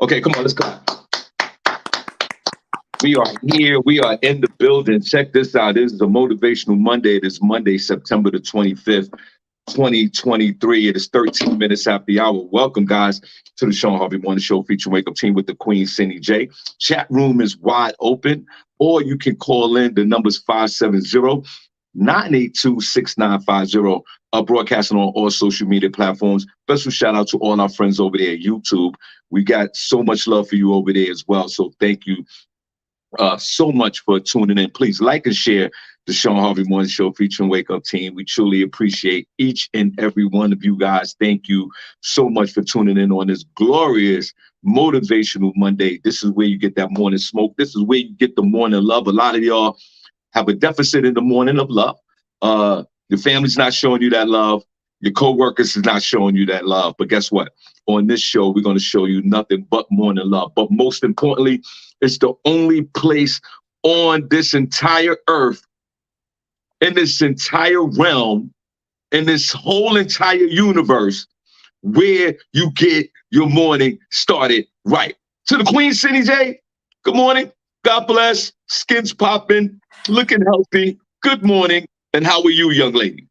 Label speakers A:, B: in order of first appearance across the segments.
A: Okay, come on, let's clap. We are here. We are in the building. Check this out. This is a Motivational Monday. It is Monday, September the 25th, 2023. It is 13 minutes after the hour. Welcome, guys, to the Shawn Harvey Morning Show featuring Wake Up Team with the Queen, SennyJ. Chat room is wide open, or you can call in. The number's 570-982-6950. Broadcasting on all social media platforms. Special shout out to all our friends over there at YouTube. We got so much love for you over there as well. So thank you so much for tuning in. Please like and share the Shawn Harvey Morning Show featuring Wake Up Team. We truly appreciate each and every one of you guys. Thank you so much for tuning in on this glorious Motivational Monday. This is where you get that morning smoke. This is where you get the morning love. A lot of y'all have a deficit in the morning of love. Your family's not showing you that love. Your coworkers is not showing you that love. But guess what? On this show, we're going to show you nothing but morning love. But most importantly, it's the only place on this entire earth, in this entire realm, in this whole entire universe, where you get your morning started right. To the Queen, SennyJ, good morning. God bless. Skin's popping, looking healthy. Good morning. And how are you, young lady?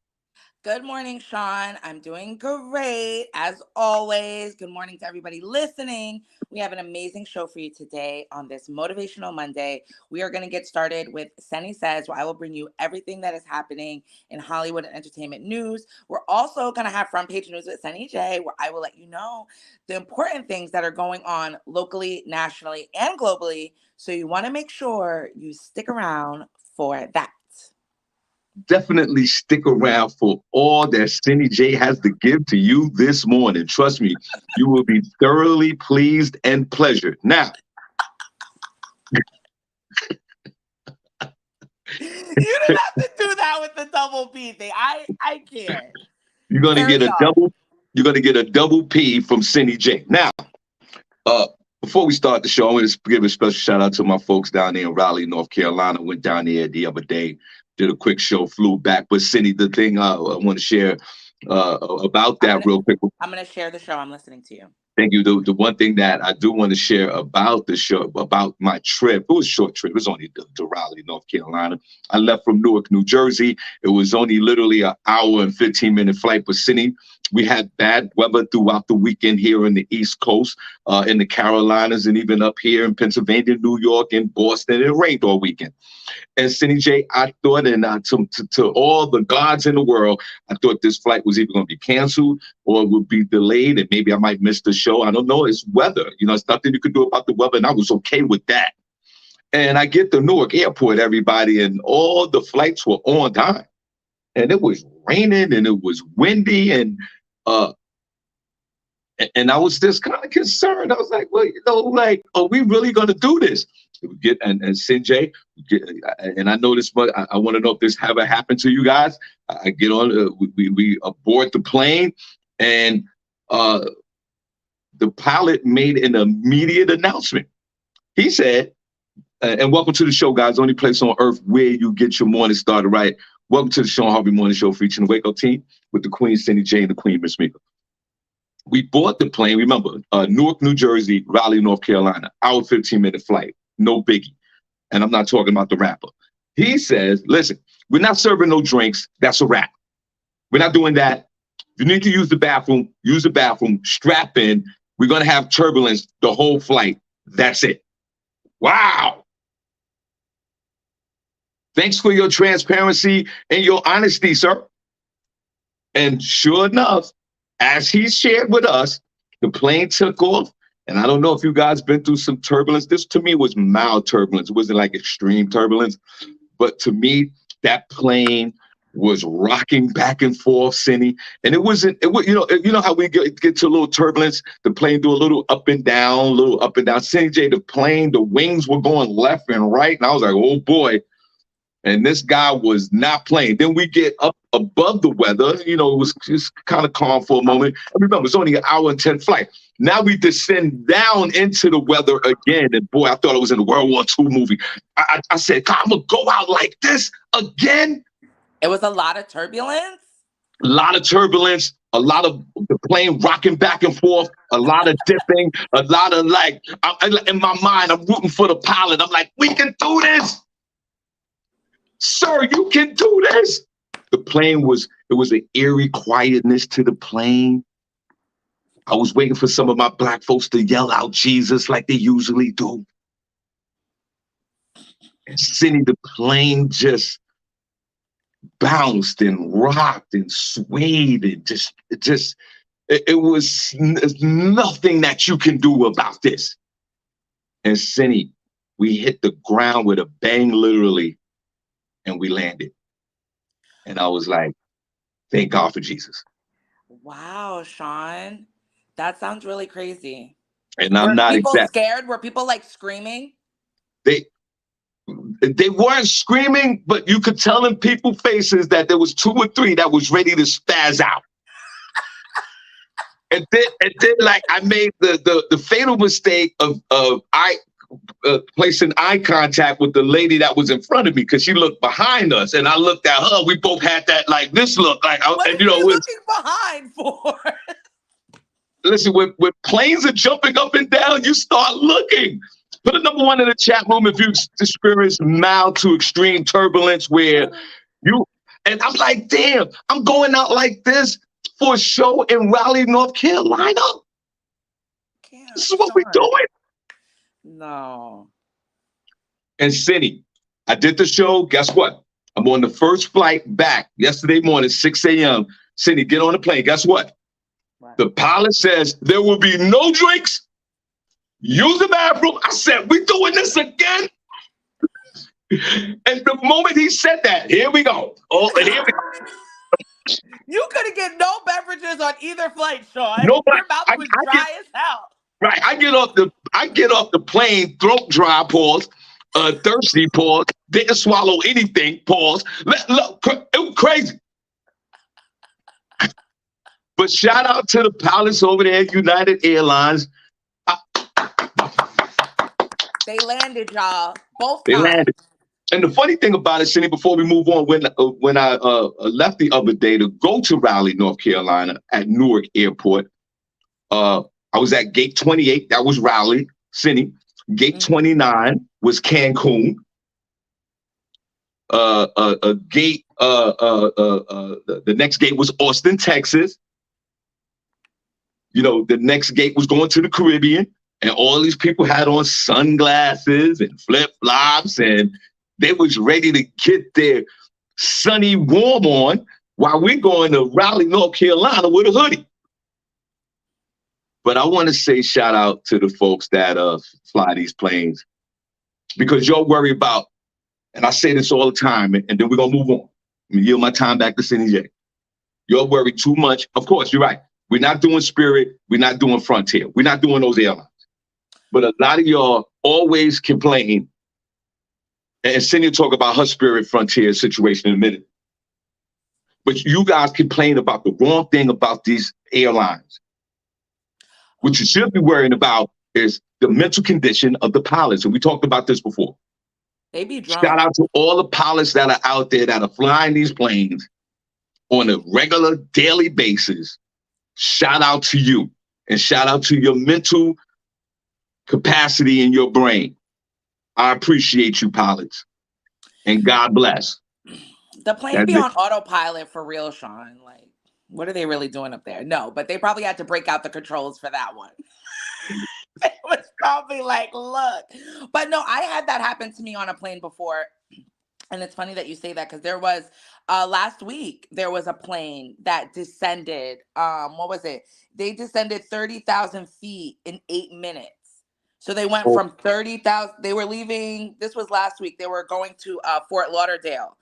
B: Good morning, Shawn. I'm doing great, as always. Good morning to everybody listening. We have an amazing show for you today on this Motivational Monday. We are going to get started with Senny Says, where I will bring you everything that is happening in Hollywood and entertainment news. We're also going to have front page news with SennyJ, where I will let you know the important things that are going on locally, nationally, and globally. So you want to make sure you stick around for that.
A: Definitely stick around for all that SennyJ has to give to you this morning. Trust me, you will be thoroughly pleased and pleasured. Now,
B: you didn't have to do that with the double P thing. I can't.
A: You're gonna get a double P from SennyJ. Now, before we start the show, I want to give a special shout out to my folks down there in Raleigh, North Carolina. Went down there the other day. Did a quick show, flew back. But Senny, the thing I want to share about that real quick.
B: I'm going to share the show. I'm listening to you.
A: Thank you. The one thing that I do want to share about the show, about my trip, it was a short trip. It was only to Raleigh, North Carolina. I left from Newark, New Jersey. It was only literally an hour and 15-minute flight. But Senny, we had bad weather throughout the weekend here in the East Coast, in the Carolinas, and even up here in Pennsylvania, New York, and Boston. It rained all weekend. And SennyJ, I thought, and to all the gods in the world, I thought this flight was either going to be canceled or it would be delayed, and maybe I might miss the show. I don't know. It's weather. You know, it's nothing you could do about the weather, and I was okay with that. And I get to Newark Airport, everybody, and all the flights were on time. And it was raining, and it was windy, and I was just kind of concerned. I was like, well, you know, like, are we really going to do this? And SennyJ, and I know this, but I want to know if this ever happened to you guys. I get on, we aboard the plane, and the pilot made an immediate announcement. He said, and welcome to the show, guys, only place on earth where you get your morning started right. Welcome to the Shawn Harvey Morning Show featuring the Wake Up Team with the Queen, SennyJ, and the Queen, Miss Miko. We bought the plane, remember, Newark, New Jersey, Raleigh, North Carolina, hour 15-minute flight, no biggie. And I'm not talking about the rapper. He says, listen, we're not serving no drinks. That's a wrap. We're not doing that. If you need to use the bathroom, strap in. We're going to have turbulence the whole flight. That's it. Wow. Thanks for your transparency and your honesty, sir. And sure enough, as he shared with us, the plane took off. And I don't know if you guys been through some turbulence. This to me was mild turbulence. It wasn't like extreme turbulence. But to me, that plane was rocking back and forth, Senny. And it was, you know how we get to a little turbulence, the plane do a little up and down, SennyJ, the plane, the wings were going left and right. And I was like, oh boy. And this guy was not playing. Then we get up above the weather. You know, it was just kind of calm for a moment. I remember, it's only an hour and 10 flight. Now we descend down into the weather again. And boy, I thought it was in a World War II movie. I said, God, I'm going to go out like this again.
B: It was a lot of turbulence.
A: A lot of turbulence. a lot of the plane rocking back and forth, a lot of dipping, a lot of like, in my mind, I'm rooting for the pilot. I'm like, we can do this. Sir, you can do this. The plane was, it was an eerie quietness to the plane. I was waiting for some of my black folks to yell out Jesus like they usually do. And Cindy, the plane just bounced and rocked and swayed and it was nothing that you can do about this. And Cindy, we hit the ground with a bang, literally, and we landed. And I was like, thank God for Jesus.
B: Wow, Shawn. That sounds really crazy.
A: And I'm
B: Were
A: not
B: people
A: exact.
B: scared? Were people like screaming?
A: They they weren't screaming, but you could tell in people's faces that there was 2 or 3 that was ready to spaz out. And then like I made the fatal mistake of placing eye contact with the lady that was in front of me because she looked behind us, and I looked at her. We both had that like this look, like,
B: What
A: and
B: are you looking behind for?
A: listen, when planes are jumping up and down, you start looking. Put a number 1 in the chat room if you experience mild to extreme turbulence where you, and I'm like, damn, I'm going out like this for a show in Raleigh, North Carolina. This is what we're doing.
B: No.
A: And Cindy, I did the show. Guess what? I'm on the first flight back yesterday morning, 6 a.m. Cindy, get on the plane. Guess what? The pilot says there will be no drinks. Use the bathroom. I said, we doing this again? And the moment he said that, here we go. Oh, and here we go.
B: You couldn't get no beverages on either flight, Shawn.
A: Nobody,
B: Your mouth was dry as hell.
A: Right. I get off the plane, throat dry, pause, thirsty, pause, didn't swallow anything, pause. Look, it was crazy. But shout out to the pilots over there at United Airlines.
B: They landed, y'all. Both
A: They
B: times.
A: landed. And the funny thing about it, Cindy, before we move on, when I left the other day to go to Raleigh, North Carolina at Newark Airport, I was at gate 28. That was Raleigh, Cindy. Gate 29 was Cancun. The next gate was Austin, Texas. You know, the next gate was going to the Caribbean, and all these people had on sunglasses and flip-flops, and they was ready to get their sunny warm on while we're going to Raleigh, North Carolina with a hoodie. But I want to say shout out to the folks that fly these planes, because y'all worry about, and I say this all the time, and then we're going to move on. I'm going to yield my time back to SennyJ. Y'all worry too much. Of course, you're right. We're not doing Spirit. We're not doing Frontier. We're not doing those airlines. But a lot of y'all always complain, and Cindy will talk about her Spirit Frontier situation in a minute. But you guys complain about the wrong thing about these airlines. What you should be worrying about is the mental condition of the pilots. And we talked about this before.
B: They be drunk.
A: Shout out to all the pilots that are out there that are flying these planes on a regular daily basis. Shout out to you, and shout out to your mental capacity in your brain. I appreciate you, pilots, and God bless.
B: The plane be on autopilot for real, Shawn. Like, what are they really doing up there? No, but they probably had to break out the controls for that one. It was probably like, look. But no, I had that happen to me on a plane before. And it's funny that you say that, because there was last week, there was a plane that descended. What was it? They descended 30,000 feet in 8 minutes. So they went from 30,000. They were leaving. This was last week. They were going to Fort Lauderdale,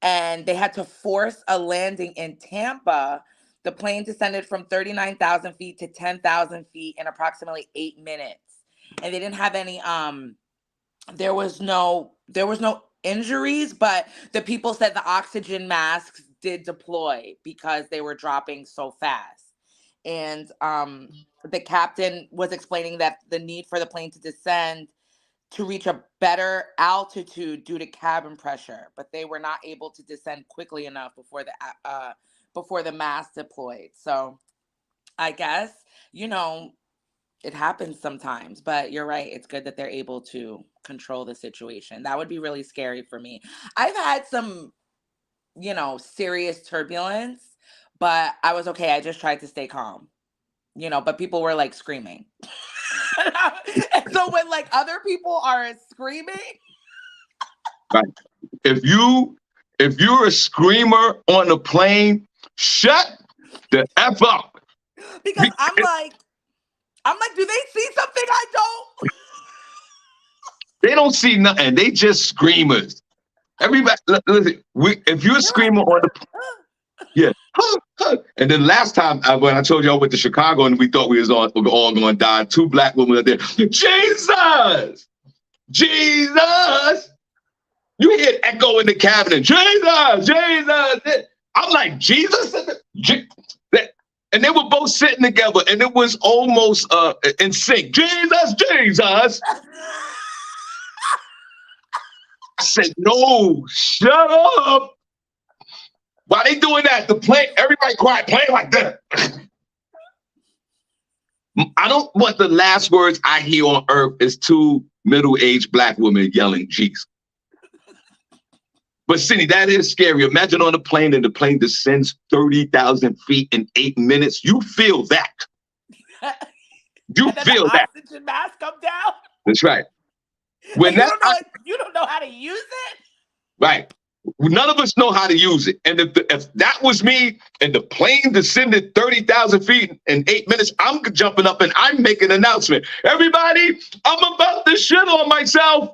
B: and they had to force a landing in Tampa. The plane descended from 39,000 feet to 10,000 feet in approximately 8 minutes. And they didn't have any, there was no injuries, but the people said the oxygen masks did deploy because they were dropping so fast. And the captain was explaining that the need for the plane to descend to reach a better altitude due to cabin pressure, but they were not able to descend quickly enough before the before the mask deployed. So I guess, you know, it happens sometimes, but you're right. It's good that they're able to control the situation. That would be really scary for me. I've had some, serious turbulence, but I was okay. I just tried to stay calm, but people were like screaming. And so when like other people are screaming,
A: Right. If you're a screamer on the plane, shut the F up.
B: because I'm like, do they see something I don't?
A: They don't see nothing. They just screamers. Everybody, listen. If you're a
B: They're like,
A: screamer on the, yeah, huh, huh. And then last time when I told you I went to Chicago and we thought we were all going to die, two black women out there. Jesus, Jesus. You hear echo in the cabinet. Jesus, Jesus. I'm like, Jesus? And they were both sitting together and it was almost in sync. Jesus, Jesus. I said, no, shut up. Why they doing that? The plane, everybody quiet, playing like that. I don't want the last words I hear on earth is two middle-aged black women yelling Jesus. But Cindy, that is scary. Imagine on a plane and the plane descends 30,000 feet in 8 minutes. You feel that. You
B: and then
A: feel
B: the
A: that.
B: oxygen mask come down.
A: That's right. When
B: And
A: that,
B: you don't know how to use it.
A: right. None of us know how to use it. And if that was me and the plane descended 30,000 feet in 8 minutes, I'm jumping up and I'm making an announcement. Everybody, I'm about to shit on myself.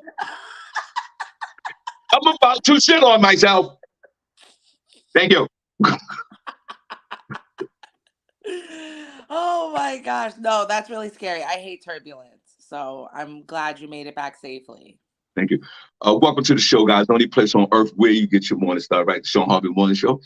A: I'm about to shit on myself. Thank you.
B: Oh my gosh. No, that's really scary. I hate turbulence. So I'm glad you made it back safely.
A: Thank you. Welcome to the show, guys. The only place on earth where you get your morning start, right? The Shawn Harvey Morning Show.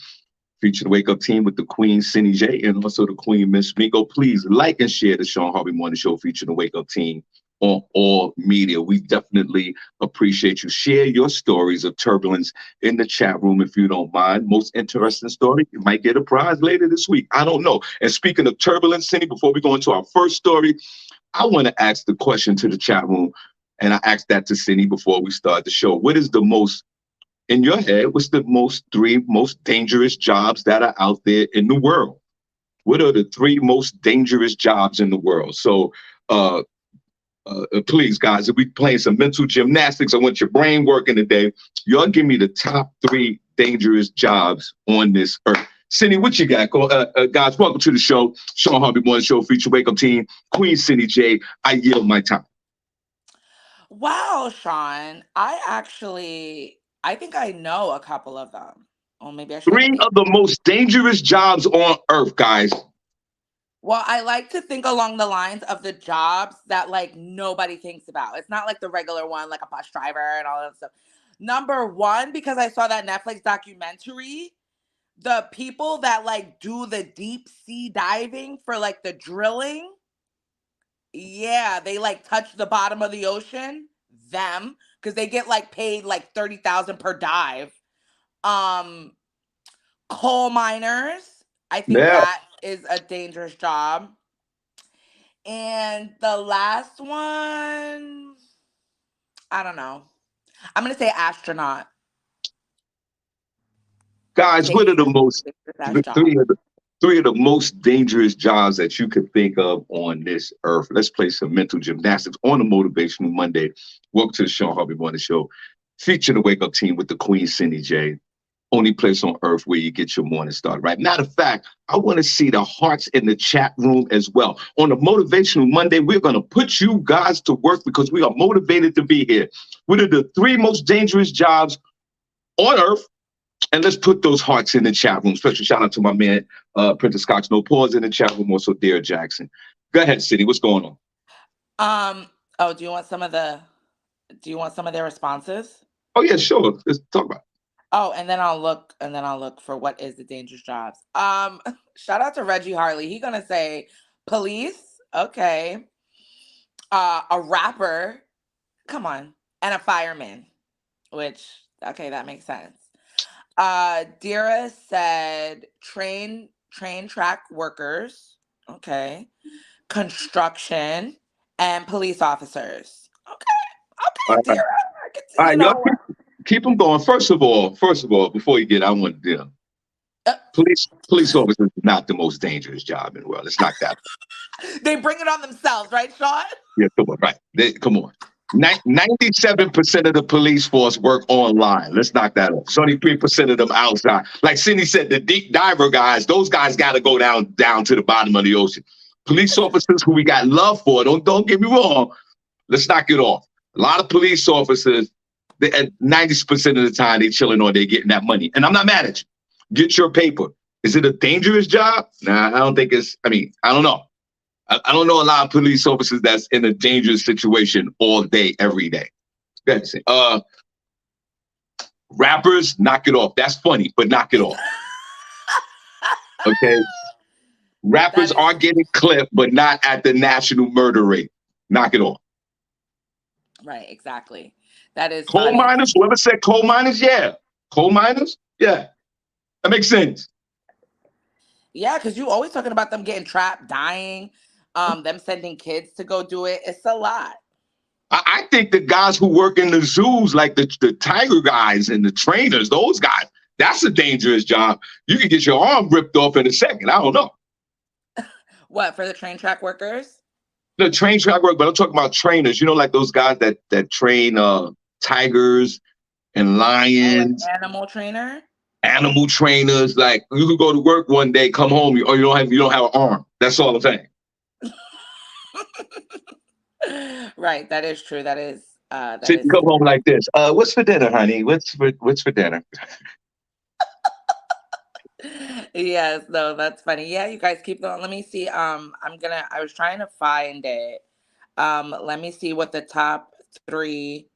A: Feature the Wake Up Team with the Queen, SennyJ, and also the Queen, Miss Miko. Please like and share the Shawn Harvey Morning Show featuring the Wake Up Team on all media. We definitely appreciate you. Share your stories of turbulence in the chat room if you don't mind. Most interesting story, you might get a prize later this week. I don't know. And speaking of turbulence, Cindy, before we go into our first story, I want to ask the question to the chat room, and I asked that to Cindy before we start the show. What is the most in your head, what's the three most dangerous jobs that are out there in the world? What are the three most dangerous jobs in the world? So, please, guys, if we playing some mental gymnastics, I want your brain working today. Y'all give me the top three dangerous jobs on this earth. Cindy, what you got? Guys, welcome to the show. Shawn Harvey Morning Show feature Wake Up Team. Queen SennyJ, I yield my time.
B: Wow, Shawn. I think I know a couple of them. Or maybe I should
A: Three
B: think.
A: of the most dangerous jobs on earth, guys.
B: Well, I like to think along the lines of the jobs that like nobody thinks about. It's not like the regular one, like a bus driver and all that stuff. Number one, because I saw that Netflix documentary, the people that like do the deep sea diving for like the drilling, yeah, they like touch the bottom of the ocean, them, because they get like paid like 30,000 per dive. Um, Coal miners, I think
A: Yeah.
B: that is a dangerous job. And the last one, I don't know. I'm gonna say astronaut.
A: Guys, what are the most
B: Dangerous job.
A: three of the most dangerous jobs that you could think of on this earth? Let's play some mental gymnastics on a motivational Monday. Welcome to the Shawn Harvey Morning Show. Feature the Wake Up Team with the Queen SennyJ. Only place on earth where you get your morning start, right? Matter of fact, I want to see the hearts in the chat room as well. On a motivational Monday, we're going to put you guys to work because we are motivated to be here. What are the three most dangerous jobs on earth? And let's put those hearts in the chat room. Special shout out to my man, Printer Scotch No Pause in the chat room. Also, Dear Jackson. Go ahead, City. What's going on?
B: Oh, do you want some of their responses?
A: Oh yeah, sure. Let's talk about it.
B: Oh, and then I'll look for what is the dangerous jobs. Shout out to Reggie Harley. He gonna say police, okay. A rapper, come on, and a fireman, which okay, that makes sense. Dira said train track workers. Okay. Construction and police officers. Okay.
A: All
B: Okay,
A: right,
B: Dira. I can
A: all
B: see,
A: right, y'all keep them going. First of all, before you get, I want to
B: uh,
A: police officers is not the most dangerous job in the world. It's not that.
B: they bring it on themselves, right, Sean?
A: Yeah, come on, right? Come on. 97% of the police force work online. Let's knock that off. It's only 3% of them outside. Like Cindy said, the deep diver guys, those guys got to go down to the bottom of the ocean. Police officers who we got love for, don't get me wrong. Let's knock it off. A lot of police officers, at 90% of the time, they chilling or they getting that money. And I'm not mad at you. Get your paper. Is it a dangerous job? Nah, I don't think it's, I don't know. I don't know a lot of police officers that's in a dangerous situation all day, every day. That's it. Rappers, knock it off. That's funny, but knock it off. Okay.
B: That
A: Rappers
B: is
A: are getting clipped, but not at the national murder rate. Knock it off.
B: right, exactly. That is
A: Coal
B: funny.
A: miners, whoever said coal miners, yeah. Coal miners, yeah. That makes sense.
B: Yeah, because you always talking about them getting trapped, dying, them sending kids to go do it. It's a lot.
A: I think the guys who work in the zoos, like the tiger guys and the trainers, those guys, that's a dangerous job. You can get your arm ripped off in a second. I don't know.
B: What, for the train track workers?
A: The train track work, but I'm talking about trainers. You know, like those guys that train tigers and
B: Oh, an
A: lions,
B: animal trainer?
A: animal trainers. Like you could go to work one day, come home, or you don't have an arm. That's all I'm saying.
B: Right, that is true.
A: So
B: That
A: you
B: is
A: come home
B: true.
A: like this. What's for dinner, honey? What's for dinner?
B: Yes, no, that's funny. Yeah, you guys keep going. Let me see. I was trying to find it. Let me see what the top three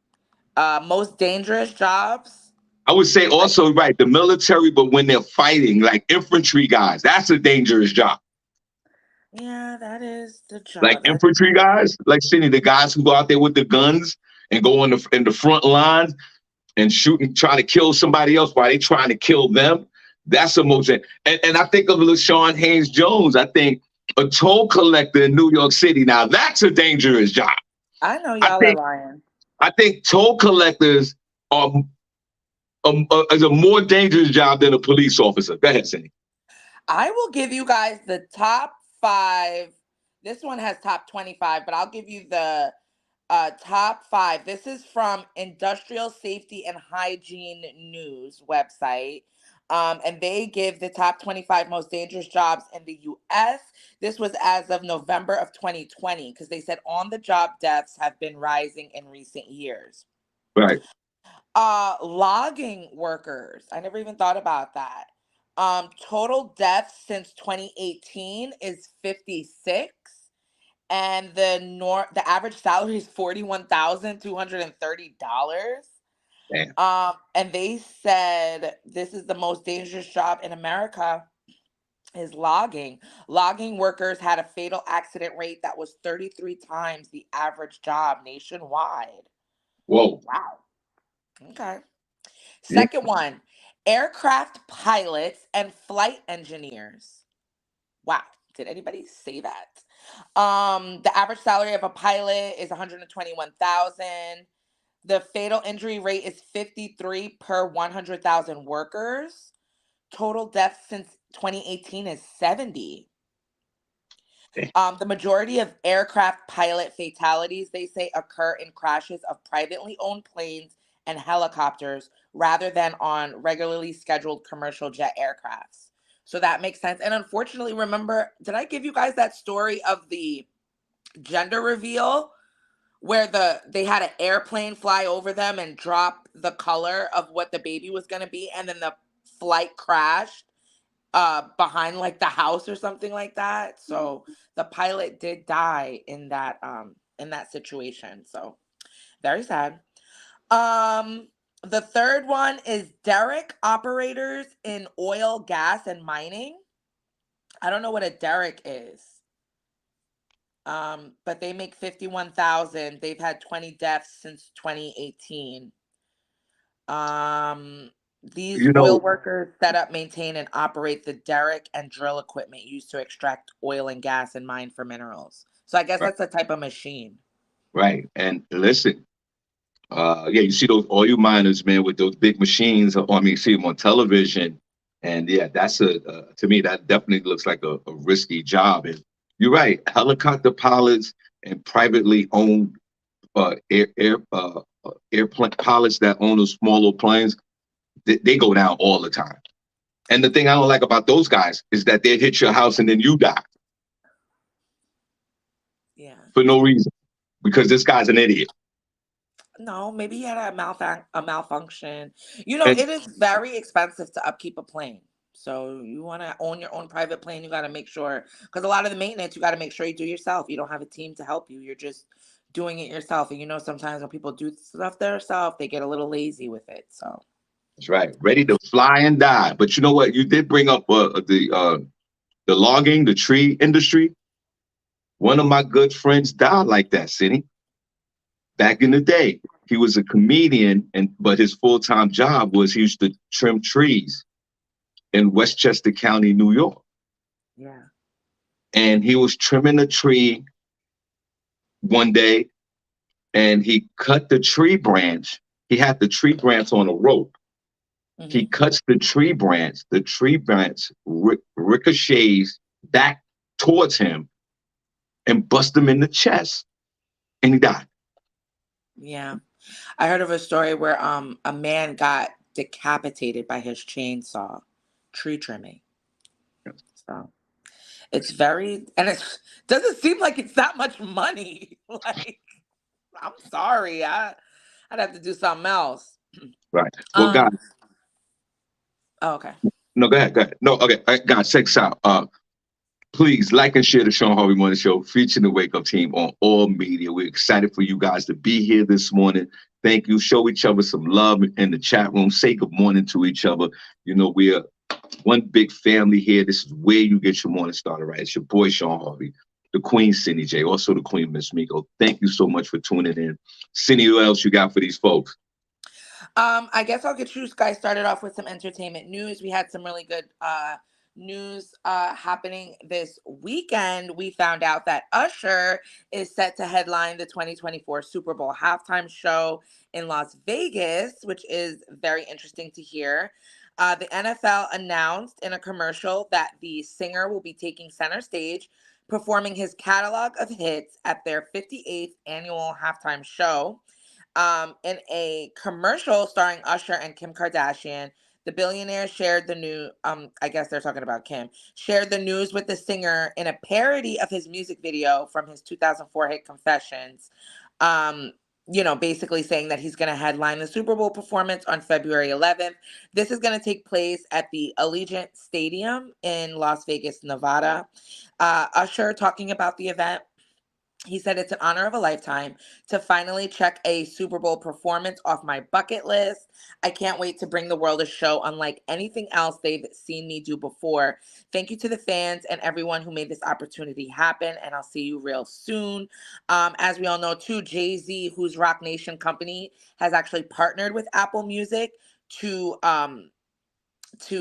B: most dangerous jobs.
A: I would say also right the military, but when they're fighting, like infantry guys, that's a dangerous job.
B: Yeah, that is the
A: Like
B: job. That is
A: infantry guys, like Cindy, the guys who go out there with the guns and go in the front lines and shooting, trying to kill somebody else while they trying to kill them. That's emotion. And I think of LaShawn Haynes Jones. I think a toll collector in New York City. Now that's a dangerous job.
B: I know
A: I
B: y'all are
A: think
B: lying.
A: I think toll collectors are is a more dangerous job than a police officer. Go ahead, Cindy.
B: I will give you guys the top five. This one has top 25, but I'll give you the top five. This is from Industrial Safety and Hygiene News website. And they give the top 25 most dangerous jobs in the US. This was as of November of 2020, because they said on the job deaths have been rising in recent years.
A: Right.
B: Logging workers. I never even thought about that. Total deaths since 2018 is 56, and the average salary is $41,230.
A: Damn.
B: And they said this is the most dangerous job in America is logging. Logging workers had a fatal accident rate that was 33 times the average job nationwide.
A: Whoa.
B: Wow. Okay.
A: Yeah.
B: Second one, aircraft pilots and flight engineers. Wow. Did anybody say that? The average salary of a pilot is 121,000. The fatal injury rate is 53 per 100,000 workers. Total deaths since 2018 is 70. The majority of aircraft pilot fatalities, they say, occur in crashes of privately owned planes and helicopters rather than on regularly scheduled commercial jet aircrafts. So that makes sense. And unfortunately, remember, did I give you guys that story of the gender reveal where they had an airplane fly over them and drop the color of what the baby was going to be, and then the flight crashed behind like the house or something like that. So the pilot did die in that situation. So very sad. The third one is derrick operators in oil, gas, and mining. I don't know what a derrick is. But they make 51,000. They've had 20 deaths since 2018. Um These
A: You
B: oil
A: know,
B: workers set up, maintain, and operate the derrick and drill equipment used to extract oil and gas and mine for minerals. So I guess
A: right,
B: that's a type of machine.
A: right. And listen, yeah, you see those oil miners, man, with those big machines. I mean, you see them on television, and yeah, that's to me that definitely looks like a risky job. And you're right, helicopter pilots and privately owned airplane pilots that own those smaller planes, they go down all the time. And the thing I don't like about those guys is that they hit your house and then you die
B: Yeah.
A: for no reason because this guy's an idiot.
B: No, maybe he had a malfunction.
A: And
B: It is very expensive to upkeep a plane. So you want to own your own private plane, you got to make sure, because a lot of the maintenance you got to make sure you do yourself. You don't have a team to help you. You're just doing it yourself. And sometimes when people do stuff themselves, they get a little lazy with it. So,
A: that's right, ready to fly and die. But you know what? You did bring up the logging, the tree industry. One of my good friends died like that, Cindy. Back in the day, he was a comedian, and but his full time job was he used to trim trees in Westchester County, New York.
B: yeah.
A: And he was trimming a tree one day, and he cut the tree branch. He had the tree branch on a rope. He
B: Hmm.
A: cuts the tree branch. The tree branch ricochets back towards him and busts him in the chest, and he died.
B: Yeah. I heard of a story where a man got decapitated by his chainsaw tree trimming. So it's very, and it doesn't seem like it's that much money. Like, I'm sorry, I'd have to do something else.
A: Right. Well,
B: Um.
A: God,
B: Oh, okay.
A: no, go ahead, go ahead. No, okay, God, check this out. Please like and share the Shawn Harvey Morning Show featuring the Wake Up Team on all media. We're excited for you guys to be here this morning. Thank you. Show each other some love in the chat room. Say good morning to each other. We're one big family here. This is where you get your morning started, right? It's your boy, Shawn Harvey, the Queen, SennyJ, also the Queen, Miss Miko. Thank you so much for tuning in. Cindy, what else you got for these folks?
B: I guess I'll get you guys started off with some entertainment news. We had some really good news happening this weekend. We found out that Usher is set to headline the 2024 Super Bowl halftime show in Las Vegas, which is very interesting to hear. The NFL announced in a commercial that the singer will be taking center stage, performing his catalog of hits at their 58th annual halftime show. In a commercial starring Usher and Kim Kardashian, the billionaire shared the new I guess they're talking about Kim, shared the news with the singer in a parody of his music video from his 2004 hit Confessions. Um, basically saying that he's going to headline the Super Bowl performance on February 11th. This is going to take place at the Allegiant Stadium in Las Vegas, Nevada. Usher talking about the event, he said, "It's an honor of a lifetime to finally check a Super Bowl performance off my bucket list. I can't wait to bring the world a show unlike anything else they've seen me do before. Thank you to the fans and everyone who made this opportunity happen, and I'll see you real soon." As we all know, too, Jay-Z, whose Rock Nation company has actually partnered with Apple Music to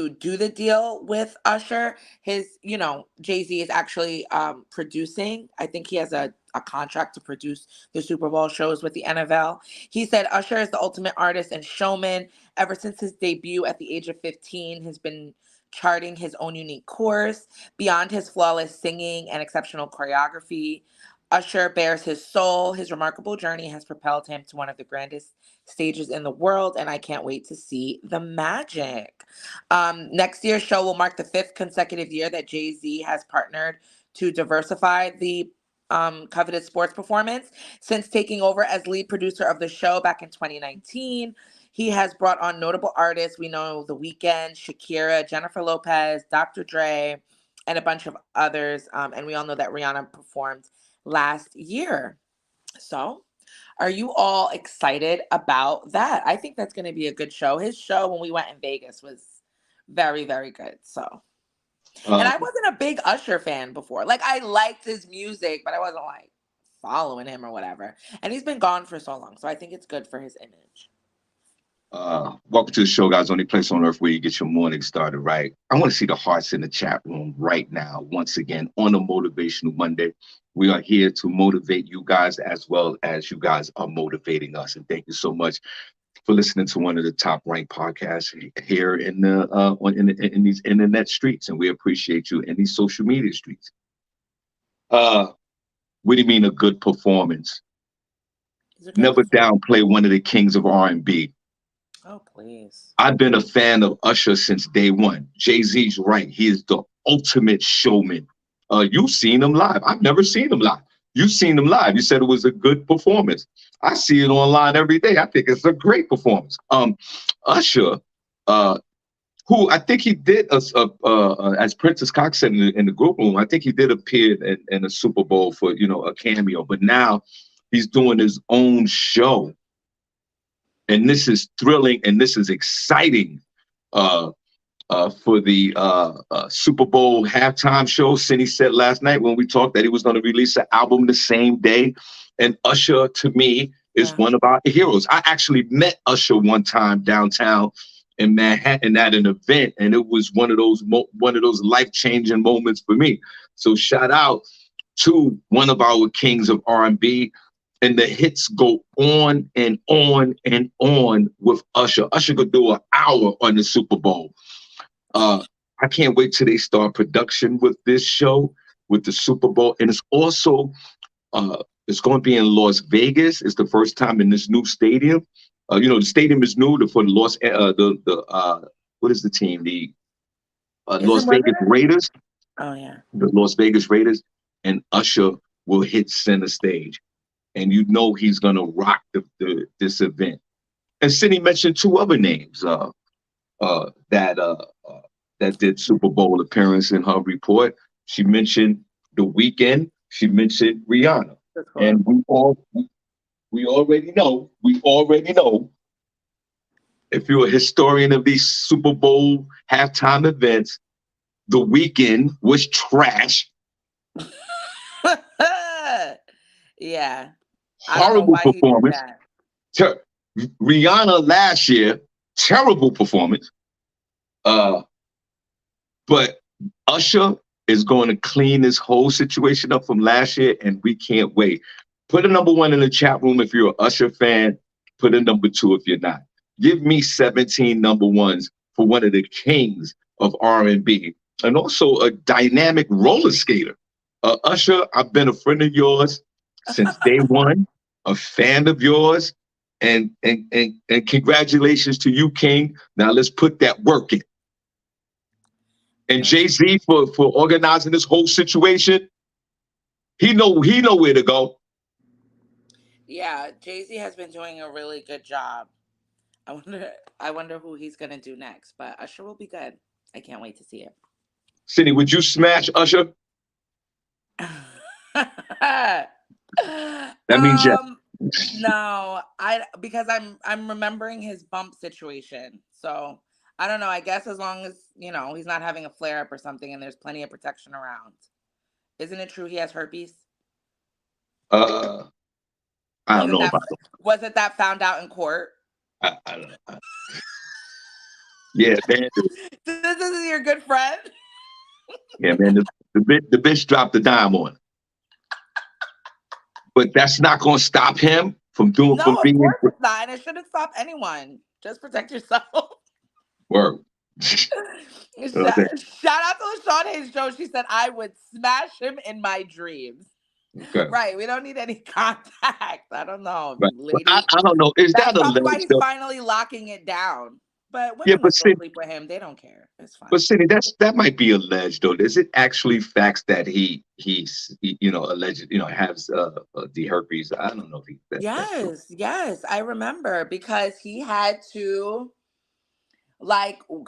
B: do the deal with Usher. Jay-Z is actually producing. I think he has a contract to produce the Super Bowl shows with the NFL. He said Usher is the ultimate artist and showman. Ever since his debut at the age of 15, has been charting his own unique course. Beyond his flawless singing and exceptional choreography, Usher bears his soul. His remarkable journey has propelled him to one of the grandest stages in the world, and I can't wait to see the magic. Next year's show will mark the fifth consecutive year that Jay-Z has partnered to diversify the coveted sports performance. Since taking over as lead producer of the show back in 2019, he has brought on notable artists. We know The Weeknd, Shakira, Jennifer Lopez, Dr. Dre, and a bunch of others. And we all know that Rihanna performed last year. So, are you all excited about that? I think that's going to be a good show. His show when we went in Vegas was very, very good. So, and
A: Uh,
B: I wasn't a big Usher fan before. Like, I liked his music, but I wasn't like following him or whatever. And he's been gone for so long. So, I think it's good for his image.
A: Welcome to the show, guys. Only place on earth where you get your morning started right. I want to see the hearts in the chat room right now. Once again, on a Motivational Monday, we are here to motivate you guys as well as you guys are motivating us. And thank you so much for listening to one of the top ranked podcasts here in the in these internet streets. And we appreciate you in these social media streets. What do you mean a good performance?
B: He's a good
A: Never
B: performer.
A: downplay one of the kings of R&B.
B: Oh, please.
A: I've been a fan of Usher since day one. Jay-Z's right. He is the ultimate showman. You've seen him live. I've never seen him live. You've seen him live. You said it was a good performance. I see it online every day. I think it's a great performance. Usher, uh, who I think he did, as Princess Cox said in the group room, I think he did appear in a Super Bowl for, a cameo. But now he's doing his own show. And this is thrilling and this is exciting for the Super Bowl halftime show. Cindy said last night when we talked that he was going to release an album the same day. And Usher, to me, is one of our heroes. I actually met Usher one time downtown in Manhattan at an event, and it was one of those life-changing moments for me. So shout out to one of our kings of R&B. And the hits go on and on and on with Usher. Usher could do an hour on the Super Bowl. I can't wait till they start production with this show, with the Super Bowl. And it's also, it's going to be in Las Vegas. It's the first time in this new stadium. The stadium is new for what is the team? The Las Vegas Raiders.
B: Oh, yeah.
A: The Las Vegas Raiders. And Usher will hit center stage. And he's gonna rock this event. And Cindy mentioned two other names that did Super Bowl appearance in her report. She mentioned The Weeknd. She mentioned Rihanna. And we already know. If you're a historian of these Super Bowl halftime events, The Weeknd was trash.
B: Yeah.
A: Horrible performance. Rihanna last year, terrible performance. But Usher is going to clean this whole situation up from last year, and we can't wait. Put a number 1 in the chat room if you're an Usher fan. Put a number 2 if you're not. Give me 17 number 1s for one of the kings of R&B, and also a dynamic roller skater. Usher, I've been a friend of yours since day one, a fan of yours, and congratulations to you, King. Now let's put that work in. And Jay-Z for organizing this whole situation. He know where to go.
B: Yeah, Jay-Z has been doing a really good job. I wonder who he's gonna do next, but Usher will be good. I can't wait to see it.
A: Cindy, would you smash Usher? That means yes.
B: No, because I'm remembering his bump situation. So I don't know. I guess as long as he's not having a flare up or something, and there's plenty of protection around. Isn't it true he has herpes?
A: I don't know about it.
B: Was it that found out in court?
A: I don't know. Yeah, man.
B: This is your good friend.
A: Yeah, man. The bitch dropped the dime on him. But that's not going to stop him from being.
B: No, of course it's not. And it shouldn't stop anyone. Just protect yourself.
A: Word.
B: Shout out to the Shawn Hayes show. She said, I would smash him in my dreams. Okay. Right. We don't need any contact. I don't know.
A: Right. Lady. I don't know. Is that
B: that's why he's finally locking it down. But women will still sleep with him. They don't care. It's fine.
A: But Cindy, that might be alleged, though. Is it actually facts that he's alleged has the herpes? I don't know if he.
B: Yes, I remember because he had to,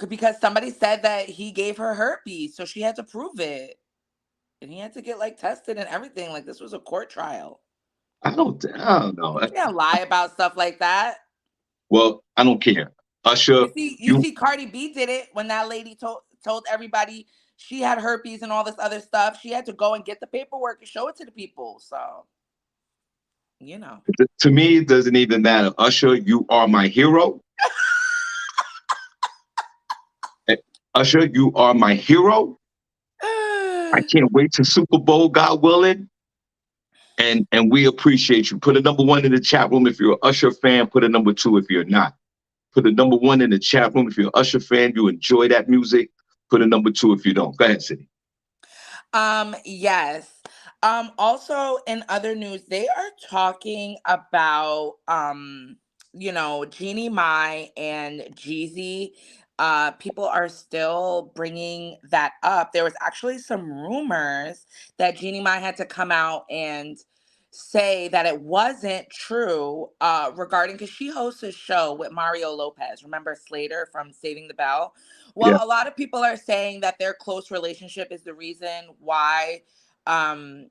B: because somebody said that he gave her herpes, so she had to prove it, and he had to get tested and everything. This was a court trial.
A: I don't know.
B: You can't lie about stuff like that.
A: Well, I don't care. Usher,
B: you see, Cardi B did it when that lady told everybody she had herpes and all this other stuff. She had to go and get the paperwork and show it to the people. So,
A: to me, it doesn't even matter. Usher, you are my hero. Usher, you are my hero. I can't wait to Super Bowl, God willing. And we appreciate you. Put a number one in the chat room if you're an Usher fan. Put a number two if you're not. Put a number one in the chat room if you're an Usher fan. You enjoy that music. Put a number two if you don't. Go ahead, Cindy.
B: Yes. Also in other news, they are talking about Jeannie Mai and Jeezy. People are still bringing that up. There was actually some rumors that Jeannie Mai had to come out and say that it wasn't true regarding, because she hosts a show with Mario Lopez. Remember Slater from Saving the Bell? Well,
A: Yeah.
B: a lot of people are saying that their close relationship is the reason why um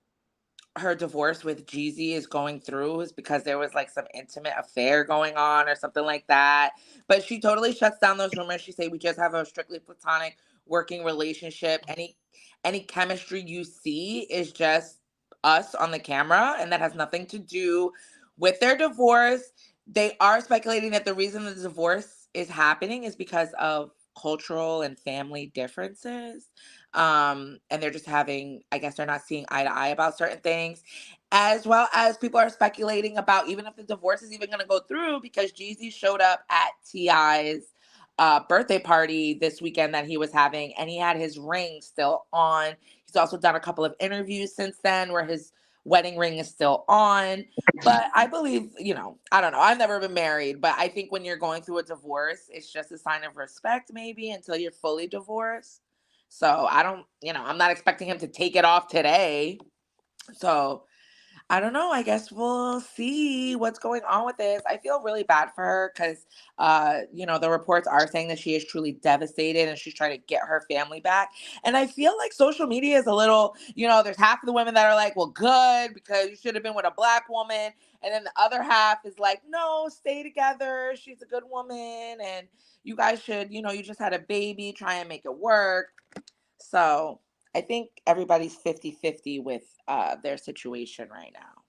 B: her divorce with Jeezy is going through, is because there was like some intimate affair going on or something like that. But she totally shuts down those rumors. She say we just have a strictly platonic working relationship. Any chemistry you see is just us on the camera, and that has nothing to do with their divorce. They are speculating that the reason the divorce is happening is because of cultural and family differences, and they're just having, I guess they're not seeing eye to eye about certain things, as well as people are speculating about even if the divorce is even going to go through, because Jeezy showed up at Ti's birthday party this weekend that he was having, and he had his ring still on. He's also done a couple of interviews since then where his wedding ring is still on. But I believe, I don't know, I've never been married, but I think when you're going through a divorce, it's just a sign of respect maybe until you're fully divorced. So I don't, I'm not expecting him to take it off today. So I don't know. I guess we'll see what's going on with this. I feel really bad for her because, the reports are saying that she is truly devastated and she's trying to get her family back. And I feel like social media is a little, there's half of the women that are like, well, good, because you should have been with a black woman. And then the other half is like, no, stay together. She's a good woman. And you guys should, you just had a baby, try and make it work. So I think everybody's 50-50 with their situation right now.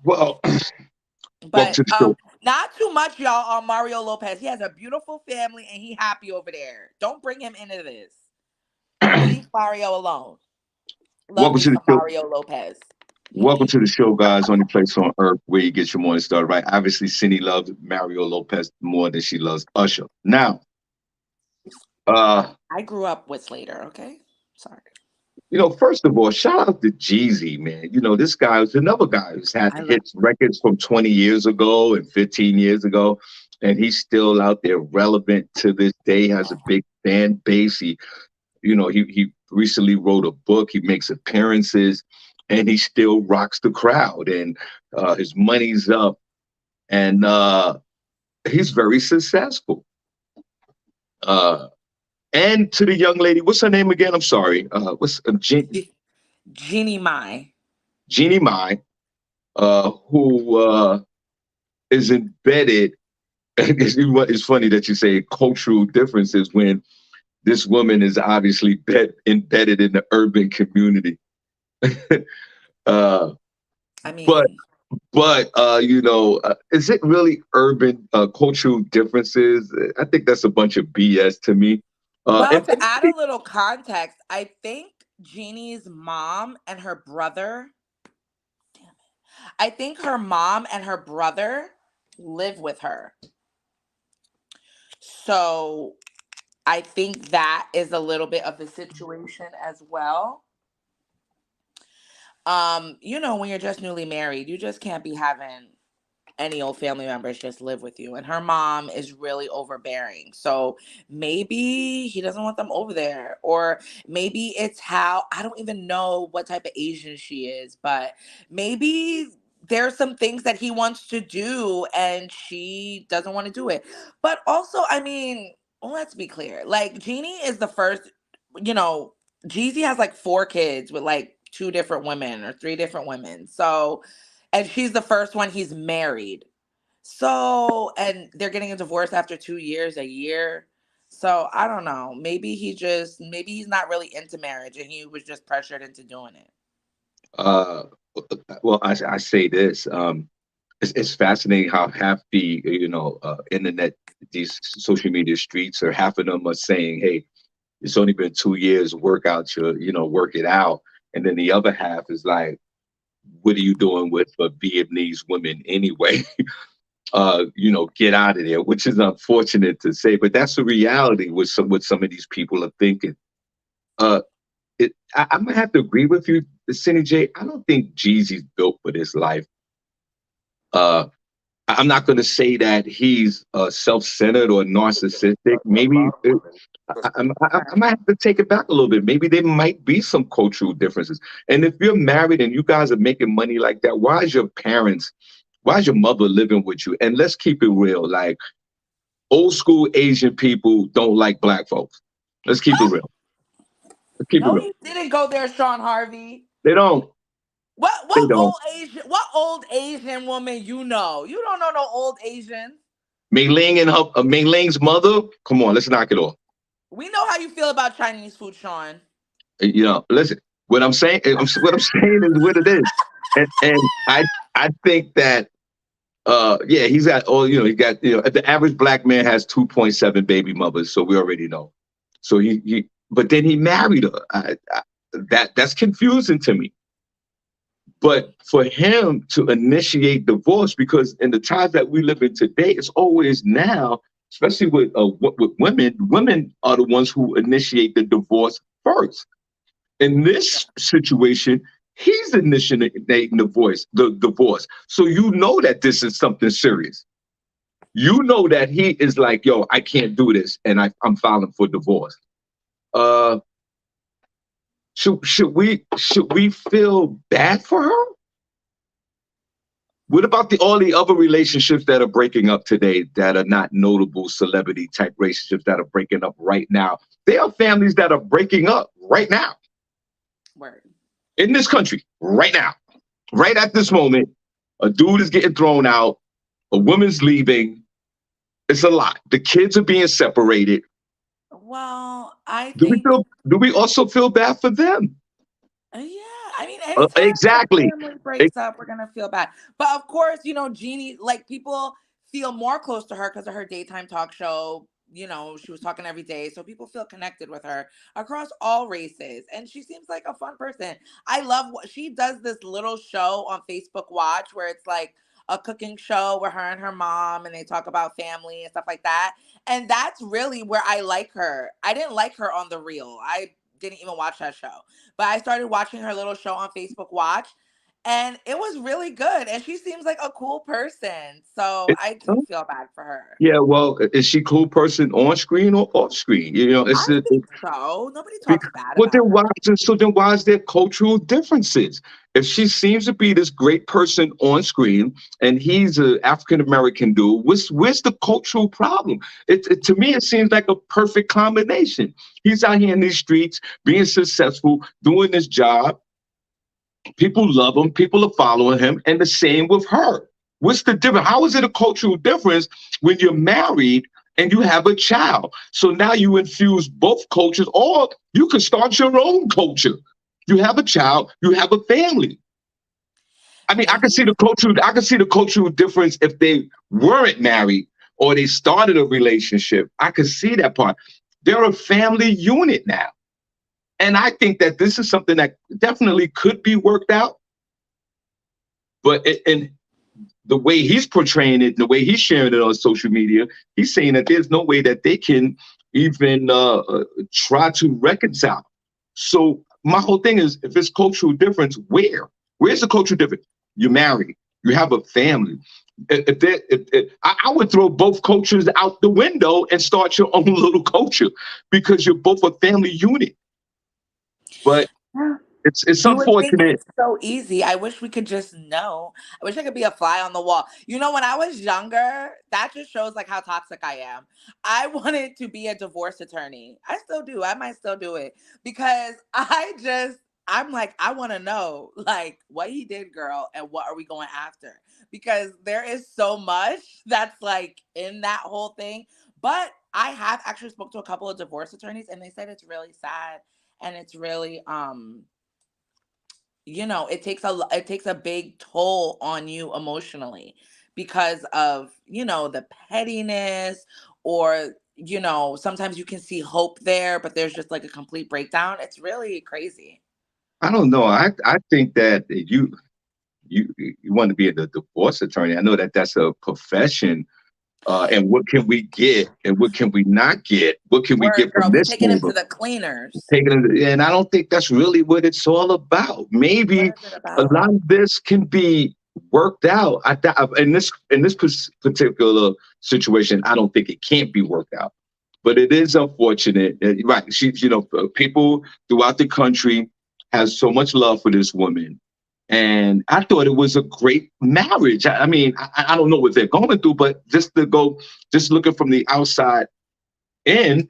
A: Well, welcome
B: But
A: to the show.
B: not too much, y'all, on Mario Lopez. He has a beautiful family and he happy over there. Don't bring him into this. Leave Mario alone. Love
A: Welcome
B: me
A: to the
B: some
A: show.
B: Mario Lopez.
A: Welcome to the show, guys. Only place on earth where you get your morning started, right? Obviously, Cindy loves Mario Lopez more than she loves Usher. Now, uh,
B: I grew up with Slater, okay? Sorry.
A: first of all, shout out to Jeezy, man. This guy is another guy who's had
B: I love
A: hits records from 20 years ago and 15 years ago, and he's still out there relevant to this day, has a big fan base. He recently wrote a book, he makes appearances, and he still rocks the crowd, and his money's up, and he's very successful. Uh, and to the young lady, what's her name again? I'm sorry. What's
B: Jeannie Mai.
A: Jeannie Mai, who is embedded. It's funny that you say cultural differences when this woman is obviously embedded in the urban community. uh,
B: I
A: but
B: mean,
A: is it really urban cultural differences? I think that's a bunch of BS to me.
B: well,
A: And
B: to add a little context, I think Jeannie's mom and her brother, I think her mom and her brother live with her. So I think that is a little bit of the situation as well. When you're just newly married, you just can't be having any old family members just live with you. And her mom is really overbearing. So maybe he doesn't want them over there. Or maybe it's how, I don't even know what type of Asian she is, but maybe there's some things that he wants to do and she doesn't want to do it. But also, I mean, let's be clear. Like, Jeannie is the first, you know, Jeezy has like 4 kids with like 2 different women or 3 different women. So, and she's the first one he's married. So, and they're getting a divorce after 2 years, a year. So, I don't know. Maybe he's not really into marriage and he was just pressured into doing it.
A: uh, well, I say this. it's fascinating how half the internet, these social media streets, or half of them are saying, "Hey, it's only been 2 years. Work out your, work it out," and then the other half is like, "What are you doing with Vietnamese women anyway?" Get out of there, which is unfortunate to say, but that's the reality with some of these people are thinking. Uh, I'm gonna have to agree with you, SennyJ. I don't think Jeezy's built for this life. Uh, I'm not going to say that he's self-centered or narcissistic. Maybe I might have to take it back a little bit. Maybe there might be some cultural differences. And if you're married and you guys are making money like that, why is your mother living with you? And let's keep it real. Like, old school Asian people don't like black folks. Let's keep it real. Let's keep it
B: No,
A: real.
B: you didn't go there, Shawn Harvey.
A: They don't.
B: What
A: They
B: what
A: don't.
B: old Asian what old Asian woman you know? You don't know no old Asians.
A: Mei Ling and Mei Ling's mother. Come on, let's knock it off.
B: We know how you feel about Chinese food, Shawn.
A: Listen. What I'm saying, what I'm saying is what it is, and I think that yeah, he's got all he got the average black man has 2.7 baby mothers, so we already know. So but then he married her. That's confusing to me. But for him to initiate divorce, because in the times that we live in today, it's always now, especially with women are the ones who initiate the divorce first. In this situation, he's initiating the divorce. So you know that this is something serious. You know that he is like, yo, I can't do this, and I'm filing for divorce. Uh, should we feel bad for her? What about all the other relationships that are breaking up today that are not notable celebrity type relationships that are breaking up right now? There are families that are breaking up right now
B: Word.
A: in this country right now. Right at this moment, a dude is getting thrown out, a woman's leaving. It's a lot. The kids are being separated.
B: Well, I
A: Do we
B: think
A: feel? Do we also feel bad for them?
B: yeah, I mean, anytime a
A: Exactly.
B: family
A: It,
B: breaks up, we're gonna feel bad. But of course, Jeannie, like people feel more close to her because of her daytime talk show. She was talking every day, so people feel connected with her across all races, and she seems like a fun person. I love what she does. This little show on Facebook Watch where it's like a cooking show where her and her mom and they talk about family and stuff like that. And that's really where I like her. I didn't like her on The Real. I didn't even watch that show, but I started watching her little show on Facebook Watch, and it was really good. And she seems like a cool person. So
A: it,
B: I do feel bad for her.
A: yeah. Well, is she a cool person on screen or off screen?
B: I think so. Nobody talks
A: Because,
B: bad
A: well,
B: about her.
A: then why is there cultural differences? If she seems to be this great person on screen and he's an African American dude, where's the cultural problem? To me, it seems like a perfect combination. He's out here in these streets being successful, doing his job. People love him. People are following him, and the same with her. What's the difference? How is it a cultural difference when you're married and you have a child? So now you infuse both cultures, or you can start your own culture. You have a child, you have a family. I mean, I can
B: Maybe.
A: see the cultural difference if they weren't married or they started a relationship. I could see that part. They're a family unit now. And I think that this is something that definitely could be worked out. But in the way he's portraying it, the way he's sharing it on social media, he's saying that there's no way that they can even try to reconcile. So my whole thing is, if it's cultural difference, where's the cultural difference? You're married, you have a family. I would throw both cultures out the window and start your own little culture because you're both a family unit. But it's
B: You would think
A: unfortunate.
B: it's so easy. I wish we could just know. I wish I could be a fly on the wall. When I was younger, that just shows like how toxic I am. I wanted to be a divorce attorney. I still do. I might still do it because I'm like, I want to know like what he did, girl, and what are we going after? Because there is so much that's like in that whole thing. But I have actually spoke to a couple of divorce attorneys and they said it's really sad and it's really it takes a big toll on you emotionally because of, the pettiness, or, sometimes you can see hope there, but there's just like a complete breakdown. It's really crazy.
A: I don't know. I think that you want to be a divorce attorney. I know that that's a profession. And what can we get and what can we not get? What can we
B: Word,
A: get
B: girl,
A: from
B: we
A: this
B: taking it
A: table?
B: to the cleaners.
A: Taking it, and I don't think that's really what it's all about.
B: What
A: Maybe
B: is it
A: a
B: about?
A: lot of this can be worked out. In this particular situation, I don't think it can't be worked out. But it is unfortunate. Right? People throughout the country have so much love for this woman, and I thought it was a great marriage. I mean, I don't know what they're going through, but just looking from the outside in,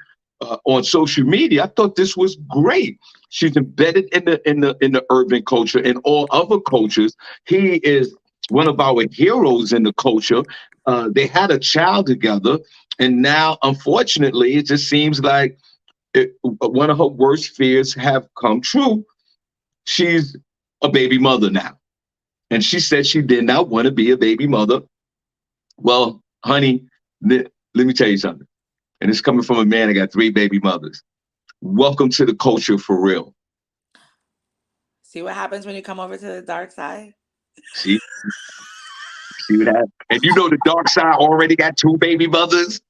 A: on social media, I thought this was great. She's embedded in the urban culture and all other cultures. He is one of our heroes in the culture. They had a child together, and now, unfortunately, it just seems like one of her worst fears have come true. She's a baby mother now, and she said she did not want to be a baby mother. Well, honey, let me tell you something. And it's coming from a man that got three baby mothers. Welcome to the culture for real.
B: See what happens when you come over to the dark side?
A: See, see what happened? And you know the dark side already got two baby mothers.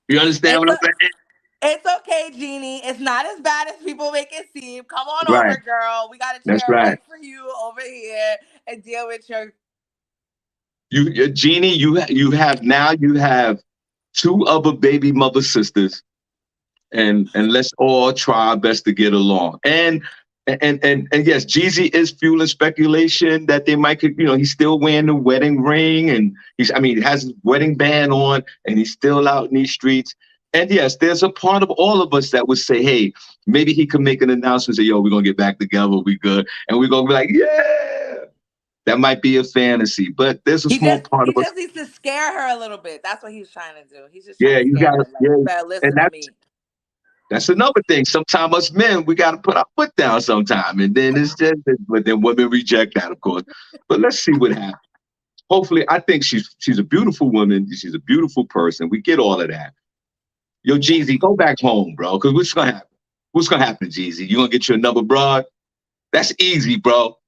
A: You understand
B: It's
A: what I'm
B: a,
A: saying?
B: it's okay, Jeannie. It's not as bad as people make it seem. Come on
A: Right.
B: over, girl. We got a
A: That's
B: chair
A: right.
B: right for you over here and deal with your.
A: Jeannie, you have two other baby mother sisters, and let's all try our best to get along. And yes, Jeezy is fueling speculation that they might he's still wearing the wedding ring, and he has his wedding band on, and he's still out in these streets. And yes, there's a part of all of us that would say, hey, maybe he could make an announcement, say, yo, we're gonna get back together, we good, and we're gonna be like, yeah. That might be a fantasy, but there's a
B: He
A: small
B: just
A: part
B: he
A: of us.
B: just needs to scare her a little bit. That's what he's trying to do. He's just trying
A: Yeah,
B: to
A: you
B: scare
A: got to,
B: her. Like,
A: yeah,
B: you better
A: and
B: listen to
A: that's
B: me.
A: That's another thing. Sometimes us men, we got to put our foot down sometime. And then but then women reject that, of course. But let's see what happens. Hopefully, I think she's a beautiful woman. She's a beautiful person. We get all of that. Yo,
B: Yeah.
A: Jeezy, go back home, bro. Because what's going to happen? What's going to happen, Jeezy? You going to get you another broad? That's easy, bro.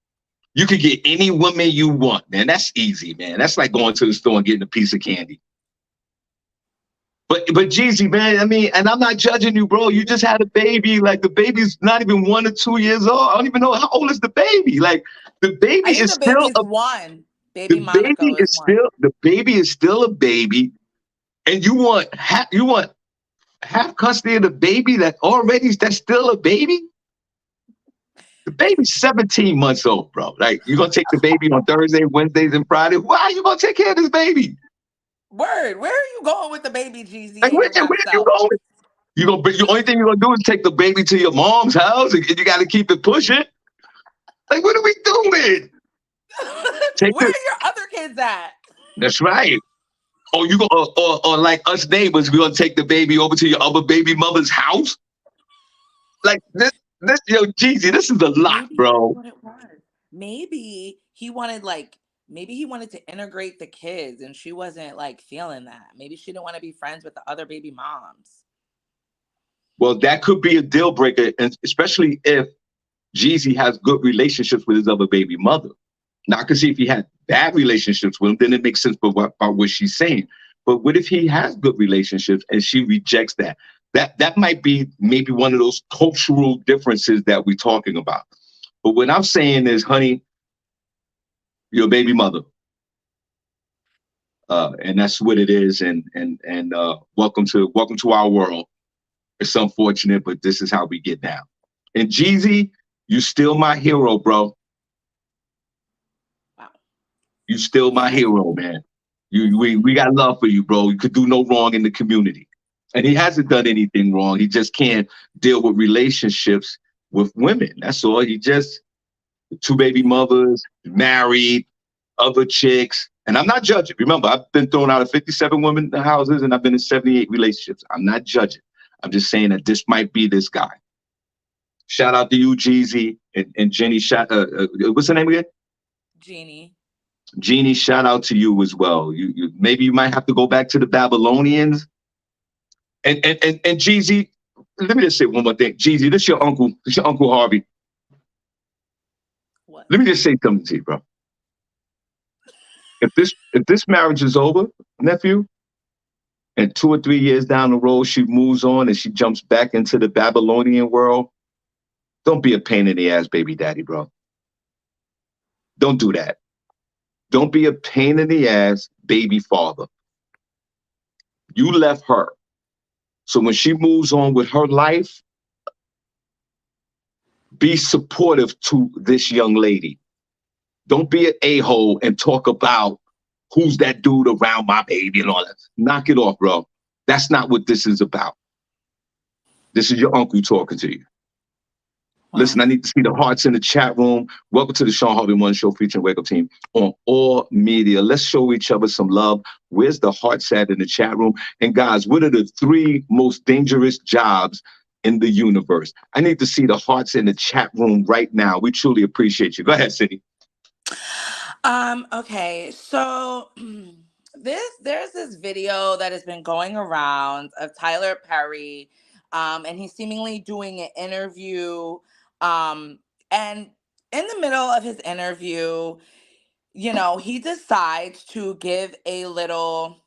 A: You can get any woman you want, man. That's easy, man. That's like going to the store and getting a piece of candy. But Jeezy, man, I mean, and I'm not judging you, bro. You just had a baby. Like the baby's not even 1 or 2 years old. I don't even know how old is the baby. Like the baby
B: I think
A: is
B: the
A: still
B: baby's one.
A: the
B: Baby
A: baby
B: Monaco is
A: is
B: one.
A: still a baby, and you want half custody of the baby that's still a baby. The baby's 17 months old, bro. Like you're gonna take the baby on Thursday, Wednesdays, and Friday. Why are you gonna take care of this baby?
B: Word. Where are you going with the baby, GZ,
A: Like
B: and your
A: where
B: rap
A: you
B: self?
A: going? The only thing you're gonna do is take the baby to your mom's house, and you got to keep it pushing. Like, what are we doing? Take
B: Where
A: the.
B: are your other kids at?
A: That's right. Or you go, or like us neighbors, we're gonna take the baby over to your other baby mother's house. Like this, yo, Jeezy, this is a lot,
B: Maybe that's
A: bro.
B: what it was. Maybe he wanted like maybe he wanted to integrate the kids and she wasn't like feeling that. Maybe she didn't want to be friends with the other baby moms.
A: Well, that could be a deal breaker, and especially if Jeezy has good relationships with his other baby mother. Now, I can see if he had bad relationships with him, then it makes sense about what she's saying. But what if he has good relationships and she rejects that? That might be maybe one of those cultural differences that we're talking about. But what I'm saying is, honey, you're a baby mother, and that's what it is. And welcome to our world. It's unfortunate, but this is how we get down. And Jeezy, you still my hero, bro.
B: Wow.
A: You still
B: Yeah,
A: my hero, man.
B: listen.
A: We got love for you, bro. You could do no wrong in the community. And he hasn't done anything wrong. He just can't deal with relationships with women. That's all. He just two baby mothers, married, other chicks. And I'm not judging. Remember, I've been thrown out of 57 women houses and I've been in 78 relationships. I'm not judging. I'm just saying that this might be this guy. Shout out to you, Jeezy and Jenny. What's her name again?
B: Jeannie.
A: Jeannie, shout out to you as well. You maybe you might have to go back to the Babylonians. And Jeezy, let me just say one more thing. Jeezy, this your uncle. This your Uncle Harvey.
B: What?
A: Let me just say something to you, bro. If this marriage is over, nephew, and 2 or 3 years down the road she moves on and she jumps back into the Babylonian world, don't be a pain in the ass, baby daddy, bro. Don't do that. Don't be a pain in the ass, baby father. You left her. So when she moves on with her life, be supportive to this young lady. Don't be an a-hole and talk about who's that dude around my baby and all that. Knock it off, bro. That's not what this is about. This is your uncle talking to you. Wow. Listen, I need to see the hearts in the chat room. Welcome to the Shawn Harvey Morning Show featuring Wake Up Team on all media. Let's show each other some love. Where's the hearts at in the chat room? And guys, what are the 3 most dangerous jobs in the universe? I need to see the hearts in the chat room right now. We truly appreciate you. Go ahead, Cindy.
B: Okay, so there's this video that has been going around of Tyler Perry, and he's seemingly doing an interview, and in the middle of his interview, he decides to give a little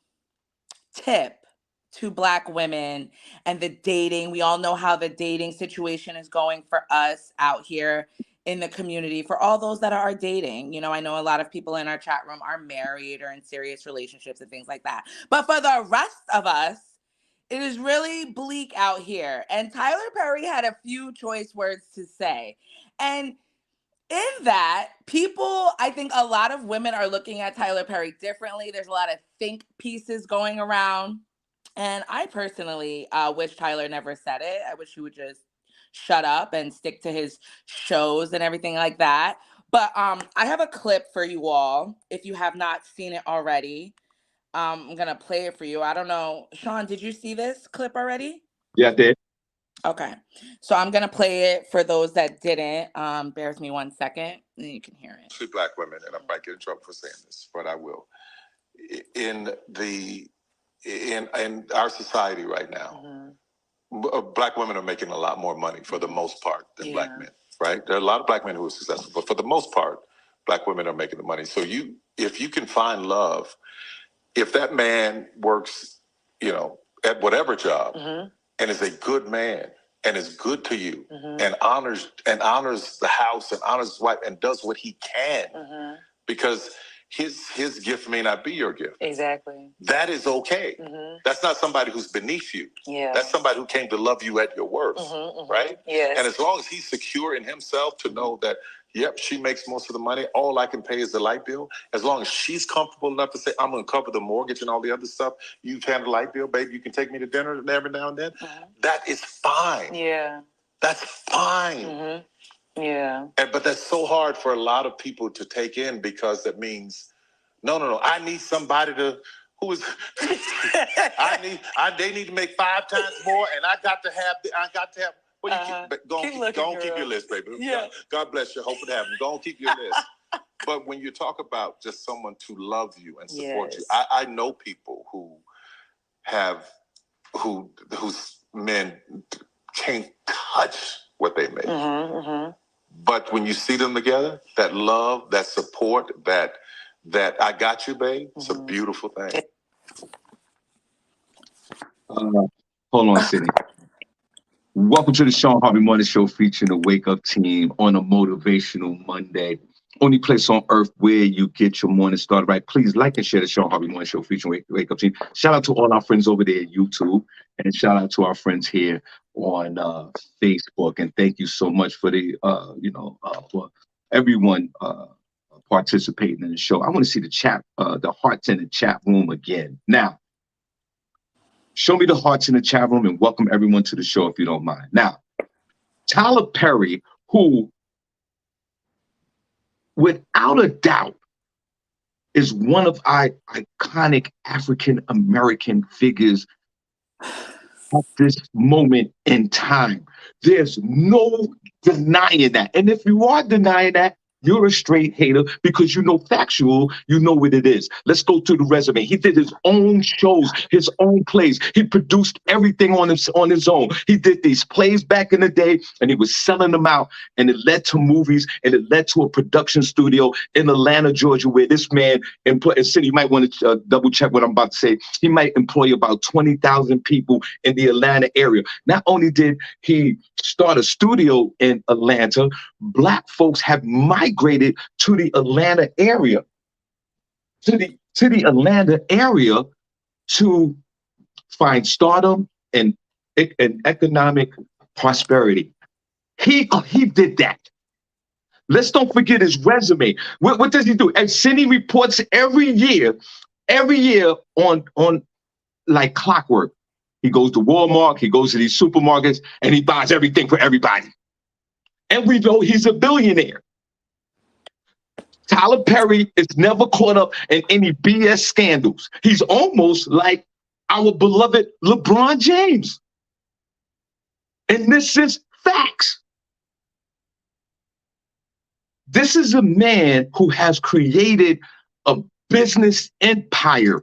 B: tip to Black women and the dating. We all know how the dating situation is going for us out here in the community, for all those that are dating. I know a lot of people in our chat room are married or in serious relationships and things like that. But for the rest of us, it is really bleak out here. And Tyler Perry had a few choice words to say. And in that, I think a lot of women are looking at Tyler Perry differently. There's a lot of think pieces going around. And I personally wish Tyler never said it. I wish he would just shut up and stick to his shows and everything like that. But I have a clip for you all, if you have not seen it already. I'm going to play it for you. I don't know. Shawn, did you see this clip already?
A: Yeah, I did.
B: Okay. So I'm going to play it for those that didn't. Bear with me 1 second, and you can hear it.
C: To Black women, and I might get in trouble for saying this, but I will. In our society right now, Black women are making a lot more money for the most part than Black men, right? There are a lot of Black men who are successful, but for the most part, Black women are making the money. So if you can find love, if that man works, at whatever job, and is a good man and is good to you, and honors the house and honors his wife and does what he can, because his gift may not be your gift.
B: Exactly.
C: That is okay. That's not somebody who's beneath you.
B: Yeah.
C: That's somebody who came to love you at your worth, right?
B: Yes.
C: And as long as he's secure in himself to know that, yep, she makes most of the money, all I can pay is the light bill. As long as she's comfortable enough to say, I'm going to cover the mortgage and all the other stuff, you handle the light bill, baby, you can take me to dinner every now and then. That is fine.
B: Yeah.
C: That's fine.
B: Yeah.
C: But that's so hard for a lot of people to take in, because that means, no, I need somebody they need to make 5 times more, and I got to have, well, go keep your list, baby.
B: Yeah.
C: God bless you. Hope it happens. Go keep your list. But when you talk about just someone to love you and support you, I know people whose men can't touch what they make. But when you see them together, that love, that support, that I got you, babe, it's a beautiful thing.
A: Hold on, Cindy. Welcome to the Shawn Harvey Morning Show featuring the Wake Up Team on a Motivational Monday. Only place on earth where you get your morning started right. Please like and share the Shawn Harvey Morning Show featuring Wake Up Team. Shout out to all our friends over there at YouTube, and shout out to our friends here on Facebook. And thank you so much for for everyone participating in the show. I want to see the hearts in the chat room again. Now, show me the hearts in the chat room and welcome everyone to the show if you don't mind. Now, Tyler Perry, who without a doubt is one of our iconic African-American figures at this moment in time. There's no denying that. And if you are denying that, you're a straight hater because you know factual, you know what it is. Let's go to the resume. He did his own shows, his own plays. He produced everything on his own. He did these plays back in the day and he was selling them out, and it led to movies, and it led to a production studio in Atlanta, Georgia, where this man employed, Cindy, you might want to double check what I'm about to say. He might employ about 20,000 people in the Atlanta area. Not only did he start a studio in Atlanta, Black folks have migrated to the Atlanta area, to the Atlanta area to find stardom and economic prosperity. He did that. Let's don't forget his resume. What does he do? And Cindy reports every year on like clockwork. He goes to Walmart, he goes to these supermarkets, and he buys everything for everybody. And we know he's a billionaire. Tyler Perry is never caught up in any BS scandals. He's almost like our beloved LeBron James. And this is facts. This is a man who has created a business empire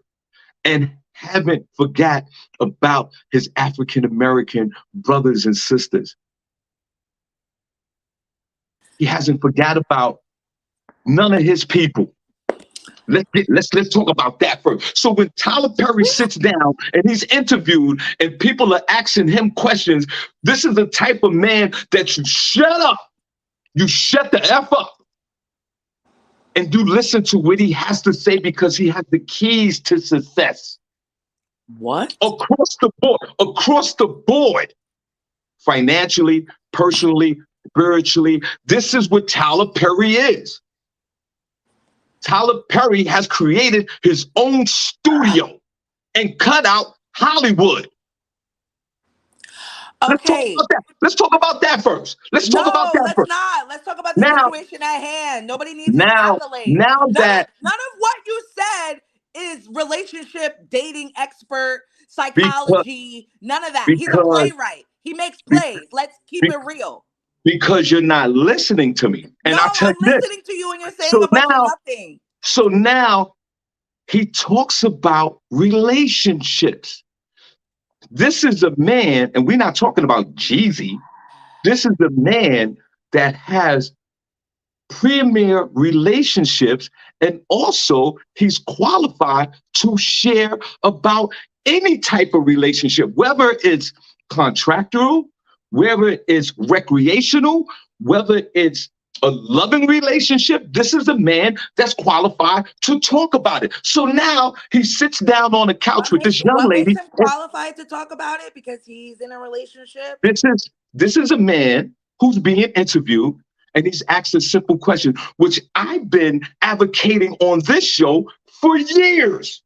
A: and haven't forgot about his African-American brothers and sisters. He hasn't forgot about none of his people. Let's talk about that first. So when Tyler Perry sits down and he's interviewed and people are asking him questions, this is the type of man that you shut up. You shut the F up. And do listen to what he has to say because he has the keys to success.
B: What?
A: Across the board, financially, personally, spiritually. This is what Tyler Perry is. Tyler Perry has created his own studio and cut out Hollywood.
B: Okay.
A: Let's talk about that first. Let's talk about that first.
B: Let's talk about the situation at hand. Nobody needs his accolades.
A: None
B: of what you said is relationship, dating expert, psychology, none of that. He's a playwright. He makes plays. Let's keep it real.
A: Because you're not listening to me. And
B: no,
A: I'll tell
B: I'm
A: you
B: listening to you and you're saying nothing.
A: So now he talks about relationships. This is a man, and we're not talking about Jeezy. This is a man that has premier relationships, and also he's qualified to share about any type of relationship, whether it's contractual, whether it's recreational, whether it's a loving relationship. This is a man that's qualified to talk about it. So now he sits down on a couch with this young lady.
B: Makes him qualified to talk about it because he's in a relationship?
A: This is a man who's being interviewed, and he's asked a simple question, which I've been advocating on this show for years.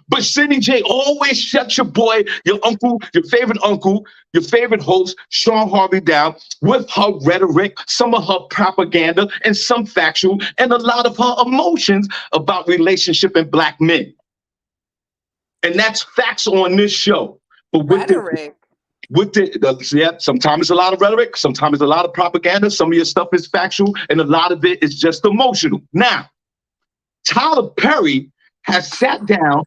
A: But SennyJ always shut your boy, your uncle, your favorite host, Shawn Harvey, down with her rhetoric, some of her propaganda, and some factual, and a lot of her emotions about relationship and Black men. And that's facts on this show. But with rhetoric. Sometimes it's a lot of rhetoric, sometimes it's a lot of propaganda, some of your stuff is factual, and a lot of it is just emotional. Now, Tyler Perry has sat down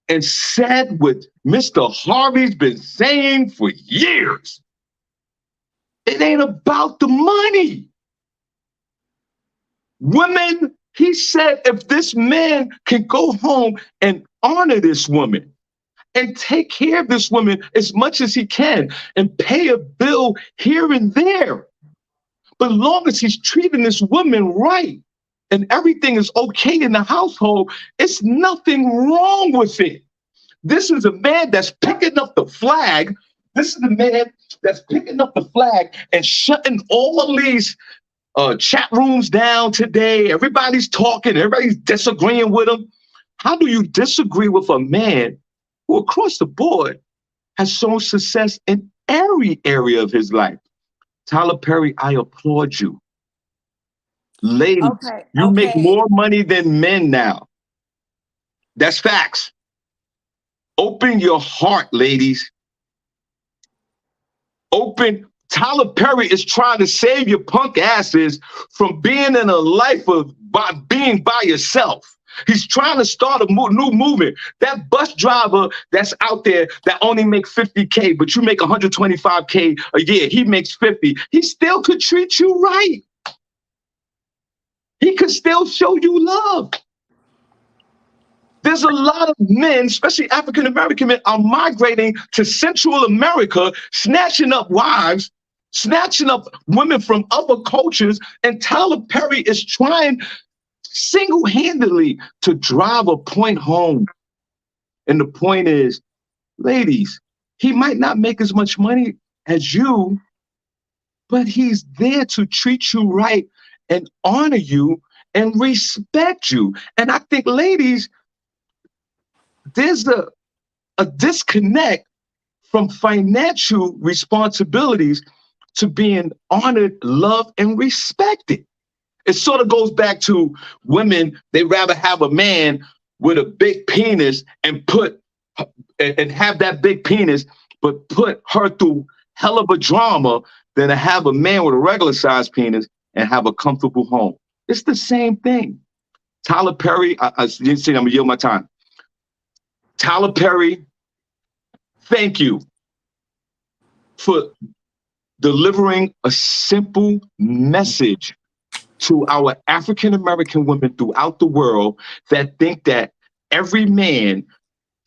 A: and said what Mr. Harvey's been saying for years. It ain't about the money. Women, he said, if this man can go home and honor this woman and take care of this woman as much as he can and pay a bill here and there, but long as he's treating this woman right and everything is okay in the household, it's nothing wrong with it. This is a man that's picking up the flag. This is a man that's picking up the flag and shutting all these chat rooms down today. Everybody's talking, everybody's disagreeing with him. How do you disagree with a man who across the board has shown success in every area of his life? Tyler Perry, I applaud you. Ladies, you make more money than men now. That's facts. Open your heart, ladies. Open. Tyler Perry is trying to save your punk asses from being in a life of being by yourself. He's trying to start a new movement. That bus driver that's out there that only makes 50K, but you make 125K a year, he makes 50. He still could treat you right. He could still show you love. There's a lot of men, especially African American men, are migrating to Central America, snatching up wives, snatching up women from other cultures, and Tyler Perry is trying single-handedly to drive a point home. And the point is, ladies, he might not make as much money as you, but he's there to treat you right and honor you and respect you. And I think, ladies, there's a disconnect from financial responsibilities to being honored, loved, and respected. It sort of goes back to women. They'd rather have a man with a big penis and have that big penis, but put her through hell of a drama than to have a man with a regular sized penis and have a comfortable home. It's the same thing. Tyler Perry, you see, I'm gonna yield my time. Tyler Perry, thank you for delivering a simple message to our African American women throughout the world that think that every man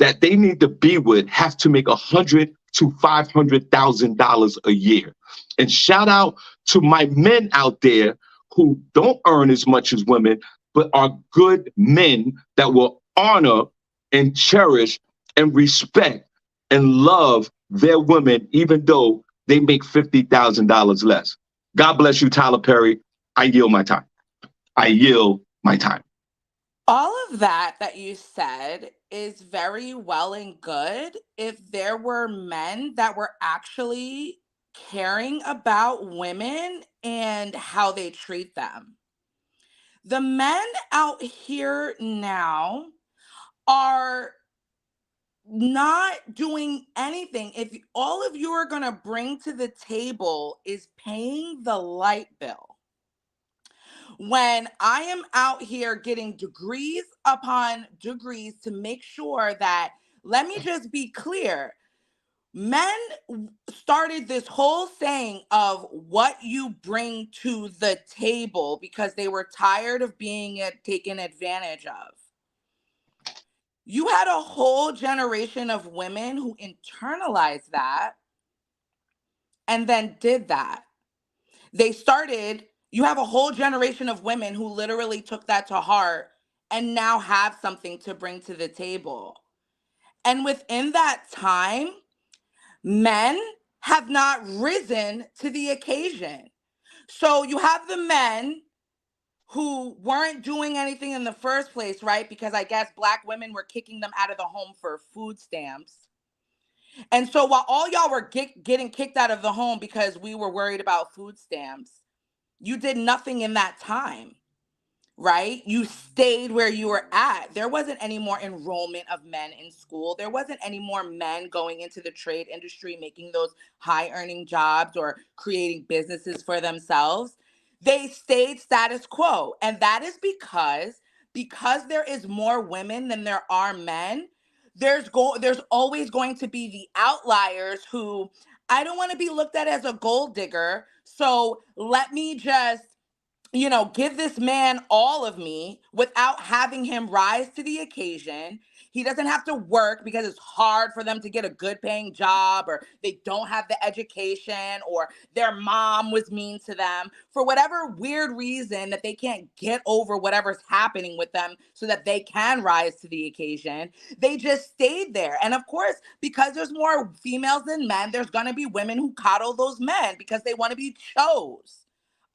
A: that they need to be with have to make $100,000 to $500,000 a year. And shout out to my men out there who don't earn as much as women, but are good men that will honor and cherish and respect and love their women, even though they make $50,000 less. God bless you, Tyler Perry. I yield my time. I yield my time.
B: All of that you said is very well and good if there were men that were actually caring about women and how they treat them. The men out here now are not doing anything. If all of you are going to bring to the table is paying the light bill, when I am out here getting degrees upon degrees to make sure that, let me just be clear, men started this whole saying of what you bring to the table because they were tired of being taken advantage of. You had a whole generation of women who internalized that and then did that. You have a whole generation of women who literally took that to heart and now have something to bring to the table. And within that time, men have not risen to the occasion. So you have the men who weren't doing anything in the first place, right? Because I guess Black women were kicking them out of the home for food stamps. And so while all y'all were getting kicked out of the home because we were worried about food stamps, you did nothing in that time, right? You stayed where you were at. There wasn't any more enrollment of men in school. There wasn't any more men going into the trade industry, making those high earning jobs or creating businesses for themselves. They stayed status quo. And that is because there is more women than there are men. There's always going to be the outliers who, I don't want to be looked at as a gold digger, so let me just give this man all of me without having him rise to the occasion. He doesn't have to work because it's hard for them to get a good paying job, or they don't have the education, or their mom was mean to them. For whatever weird reason that they can't get over whatever's happening with them so that they can rise to the occasion, they just stayed there. And of course, because there's more females than men, there's going to be women who coddle those men because they want to be chose.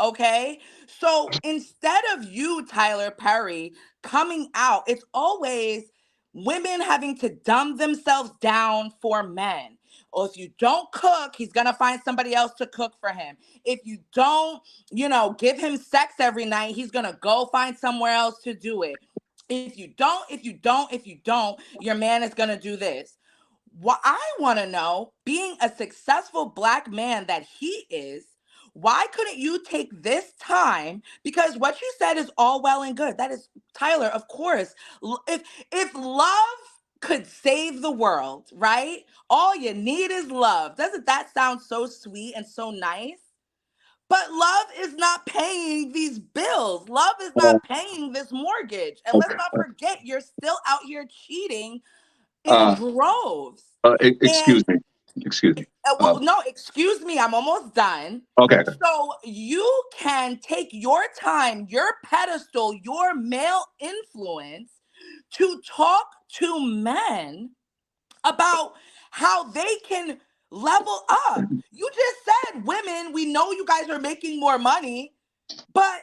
B: Okay? So instead of you, Tyler Perry, coming out, it's always women having to dumb themselves down for men. Or if you don't cook, he's going to find somebody else to cook for him. If you don't, give him sex every night, he's going to go find somewhere else to do it. If you don't, your man is going to do this. what I want to know, being a successful Black man that he is, why couldn't you take this time? Because what you said is all well and good. That is, Tyler, of course. If love could save the world, right? All you need is love. Doesn't that sound so sweet and so nice? But love is not paying these bills. Love is
A: Uh,
B: not paying this mortgage. And let's
A: okay.
B: not forget, you're still out here cheating in
A: Uh,
B: droves.
A: excuse
B: And
A: me. Excuse me.
B: well, no, excuse me, I'm almost done.
A: Okay.
B: So you can take your time, your pedestal, your male influence to talk to men about how they can level up. You just said, women, we know you guys are making more money, but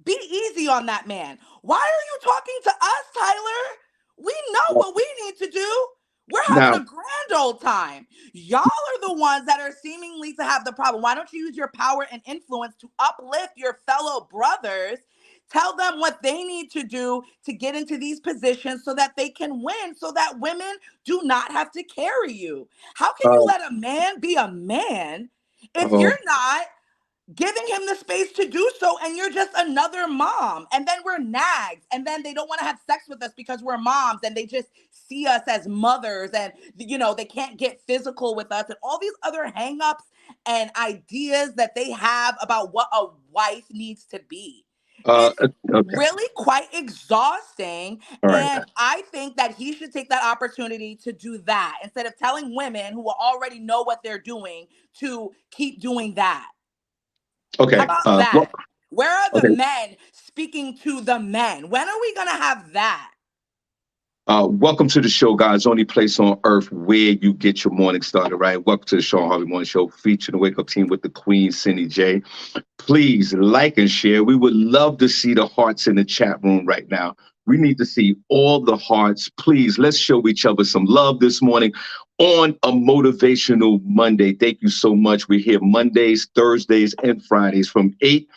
B: be easy on that man. Why are you talking to us, Tyler? We know what we need to do. We're
A: Now,
B: having a grand old time. Y'all are the ones that are seemingly to have the problem. Why don't you use your power and influence to uplift your fellow brothers? Tell them what they need to do to get into these positions so that they can win, so that women do not have to carry you. How can you
A: uh,
B: let a man be a man if
A: uh,
B: you're not giving him the space to do so, and you're just another mom? And then we're nags, and then they don't want to have sex with us because we're moms, and they just see us as mothers, and they can't get physical with us, and all these other hangups and ideas that they have about what a wife needs to be.
A: uh,
B: It's
A: okay.
B: really quite exhausting.
A: All right.
B: And I think that he should take that opportunity to do that instead of telling women who already know what they're doing to keep doing that. How
A: Okay.
B: about
A: Well,
B: that? Where are the
A: okay.
B: men speaking to the men? When are we going to have that?
A: Welcome to the show, guys. Only place on earth where you get your morning started, right? Welcome to the Shawn Harvey Morning Show, featuring the Wake Up Team with the Queen, SennyJ. Please like and share. We would love to see the hearts in the chat room right now. We need to see all the hearts. Please, let's show each other some love this morning on a Motivational Monday. Thank you so much. We're here Mondays, Thursdays, and Fridays from 8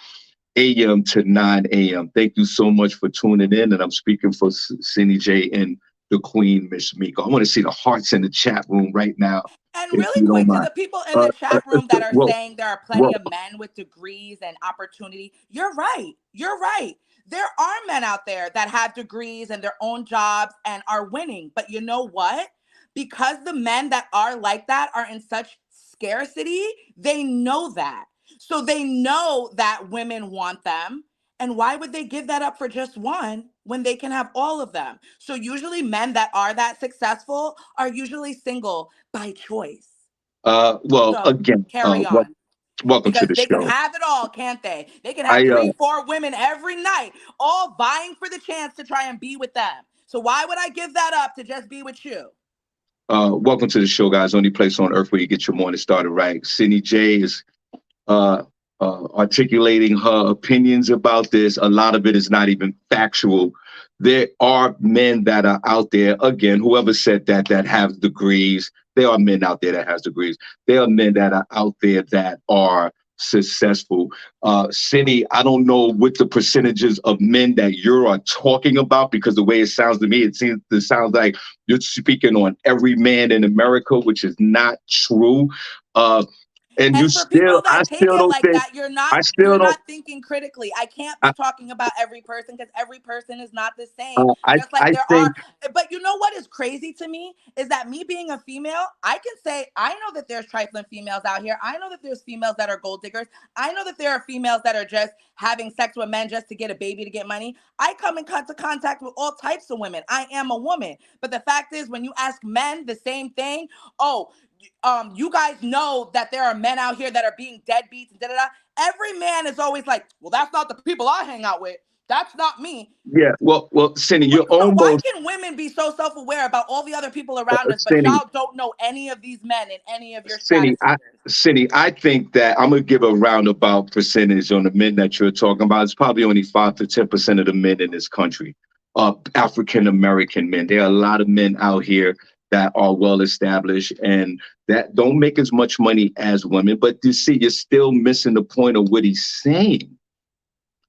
A: a.m. to 9 a.m. Thank you so much for tuning in. And I'm speaking for SennyJ and the Queen, Miss Miko. I want to see the hearts in the chat room right now,
B: And
A: if
B: really
A: you don't
B: quick, to
A: mind.
B: the people in the chat room that are
A: Well,
B: saying there are plenty
A: well,
B: of men with degrees and opportunity, you're right. You're right. There are men out there that have degrees and their own jobs and are winning. But you know what? Because the men that are like that are in such scarcity, they know that. So they know that women want them. And why would they give that up for just one when they can have all of them? So usually men that are that successful are usually single by choice. So
A: again,
B: carry on.
A: welcome to
B: Because
A: the
B: they can
A: show.
B: have it all, can't they? They can have
A: I
B: three, four women every night, all vying for the chance to try and be with them. So why would I give that up to just be with you?
A: Welcome to the show, guys. Only place on earth where you get your morning started right. SennyJ is uh, articulating her opinions about this. A lot of it is not even factual. There are men that are out there, again, whoever said that, that have degrees. There are men out there that has degrees. There are men that are out there that are successful. Cindy, I don't know what the percentages of men that you are talking about, because the way it sounds to me, it sounds like you're speaking on every man in America, which is not true. Uh, and
B: And for people
A: I
B: that take
A: still
B: it
A: don't
B: like
A: think,
B: that, you're
A: I
B: not
A: still
B: you're
A: don't,
B: not thinking critically. I can't
A: I,
B: be talking about every person because every person is not the same. Just like
A: I
B: there
A: think,
B: are, but you know what is crazy to me is that me being a female, I can say I know that there's trifling females out here. I know that there's females that are gold diggers. I know that there are females that are just having sex with men just to get a baby to get money. I come in contact with all types of women. I am a woman. But the fact is, when you ask men the same thing, oh, you guys know that there are men out here that are being deadbeats and da da da. Every man is always like, well, that's not the people I hang out with. That's not me.
A: yeah, Cindy, you're
B: So why
A: almost,
B: can women be so self-aware about all the other people around us, but
A: Cindy,
B: y'all don't know any of these men in any of your
A: Cindy,
B: stratospheres?
A: I think that I'm gonna give a roundabout percentage on the men that you're talking about. It's probably only 5 to 10% of the men in this country, African American men. There are a lot of men out here that are well established and that don't make as much money as women. But you see, you're still missing the point of what he's saying.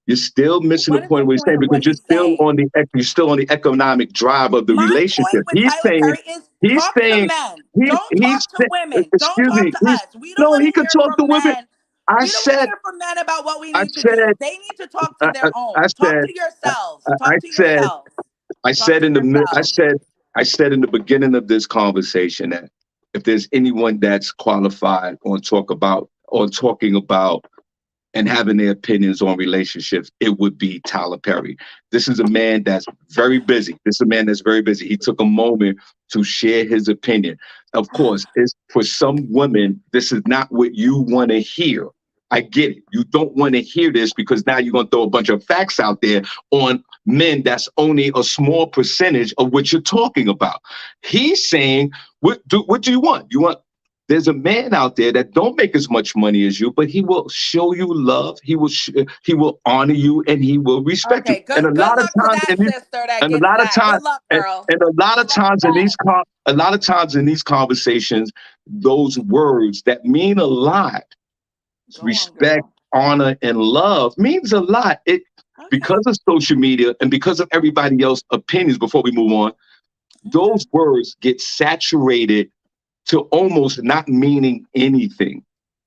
A: You're still missing the
B: What is
A: point
B: the
A: of what he's saying
B: point of
A: because
B: what he's saying?
A: you're still on the economic drive of the
B: My point
A: relationship.
B: with Tyler Perry is
A: He's
B: talk to
A: saying,
B: men.
A: he,
B: Don't
A: he's,
B: talk to women. Don't
A: excuse
B: talk
A: me,
B: to
A: he's,
B: us. We don't
A: no,
B: want
A: he
B: to
A: could
B: hear
A: talk to
B: from
A: women.
B: men.
A: I
B: We don't want to
A: said,
B: hear from men about what we
A: I
B: need to do.
A: said,
B: They need to talk to
A: I,
B: their
A: I
B: own. Talk
A: said,
B: to yourselves.
A: I
B: Talk to
A: said,
B: yourselves.
A: I
B: Talk
A: said
B: to
A: in the
B: yourselves.
A: I said in the beginning of this conversation that if there's anyone that's qualified on talking about and having their opinions on relationships, it would be Tyler Perry. This is a man that's very busy. This is a man that's very busy. He took a moment to share his opinion. Of course, it's for some women, this is not what you want to hear. I get it. You don't want to hear this because now you're going to throw a bunch of facts out there on men that's only a small percentage of what you're talking about. He's saying, what do you want? You want there's a man out there that don't make as much money as you, but he will show you love. He will honor you and he will respect you.
B: Okay, good
A: And a
B: good
A: lot of
B: luck to
A: times,
B: that sister that
A: and a
B: gets
A: lot of
B: that.
A: times,
B: Good luck, girl.
A: and a lot of
B: Good luck with
A: times in
B: that.
A: these conversations, those words that mean a lot,
B: Go on,
A: respect,
B: girl.
A: honor, and love means a lot. It
B: Okay.
A: because of social media and because of everybody else's opinions. Before we move on,
B: Okay.
A: those words get saturated to almost not meaning anything.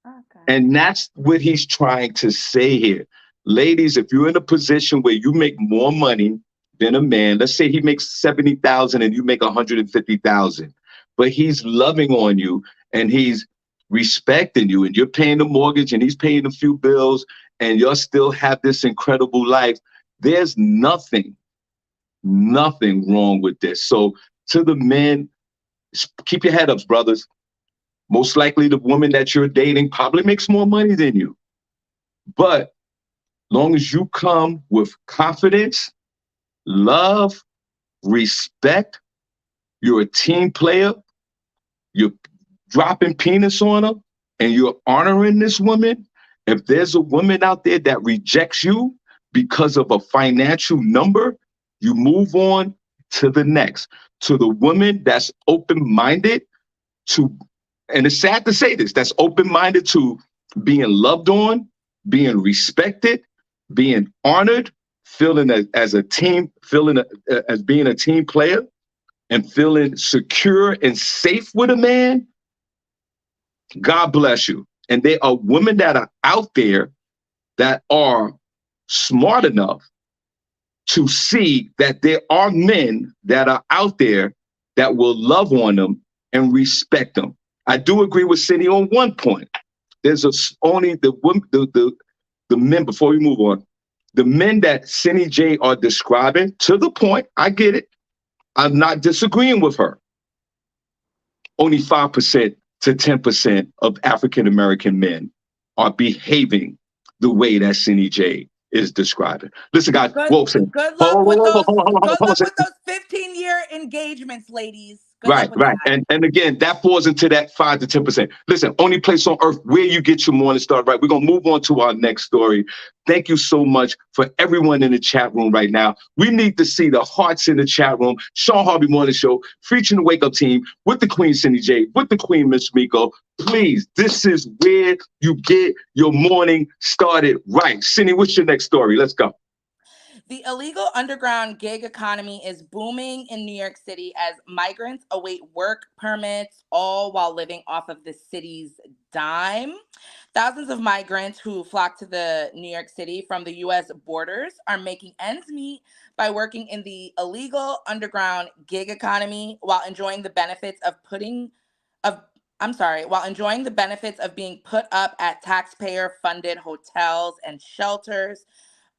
B: Okay.
A: And that's what he's trying to say here. Ladies, if you're in a position where you make more money than a man, let's say he makes 70,000 and you make 150,000, but he's loving on you and he's respecting you and you're paying the mortgage and he's paying a few bills and you still have this incredible life. There's nothing wrong with this. So to the men, keep your head up, brothers. Most likely the woman that you're dating probably makes more money than you. But long as you come with confidence, love, respect, you're a team player, you're dropping penis on her, and you're honoring this woman. If there's a woman out there that rejects you because of a financial number, you move on to the next. To the woman that's open-minded to, and it's sad to say this, that's open-minded to being loved on, being respected, being honored, feeling as a team, as being a team player, and feeling secure and safe with a man. God bless you. And there are women that are out there that are smart enough to see that there are men that are out there that will love on them and respect them. I do agree with Cindy on one point. There's only the men, before we move on, the men that SennyJ are describing, to the point, I get it. I'm not disagreeing with her. Only 5% to 10% of African American men are behaving the way that SennyJ is describing. Listen, guys, Wilson.
B: Good
A: Hold
B: luck
A: on,
B: with
A: hold on,
B: those
A: hold on, hold on,
B: good
A: hold
B: luck
A: on.
B: with those 15-year engagements, ladies. Good luck
A: Right,
B: with
A: right.
B: that.
A: And again, that falls into that 5 to 10%. Listen, only place on earth where you get your morning start right. We're going to move on to our next story. Thank you so much for everyone in the chat room right now. We need to see the hearts in the chat room. Shawn Harvey Morning Show, featuring the Wake Up Team with the Queen SennyJ, with the Queen Miss Miko. Please, this is where you get your morning started right. Cindy, what's your next story? Let's go.
B: The illegal underground gig economy is booming in New York City as migrants await work permits, all while living off of the city's dime. Thousands of migrants who flock to the New York City from the U.S. borders are making ends meet by working in the illegal underground gig economy while enjoying the benefits of while enjoying the benefits of being put up at taxpayer-funded hotels and shelters.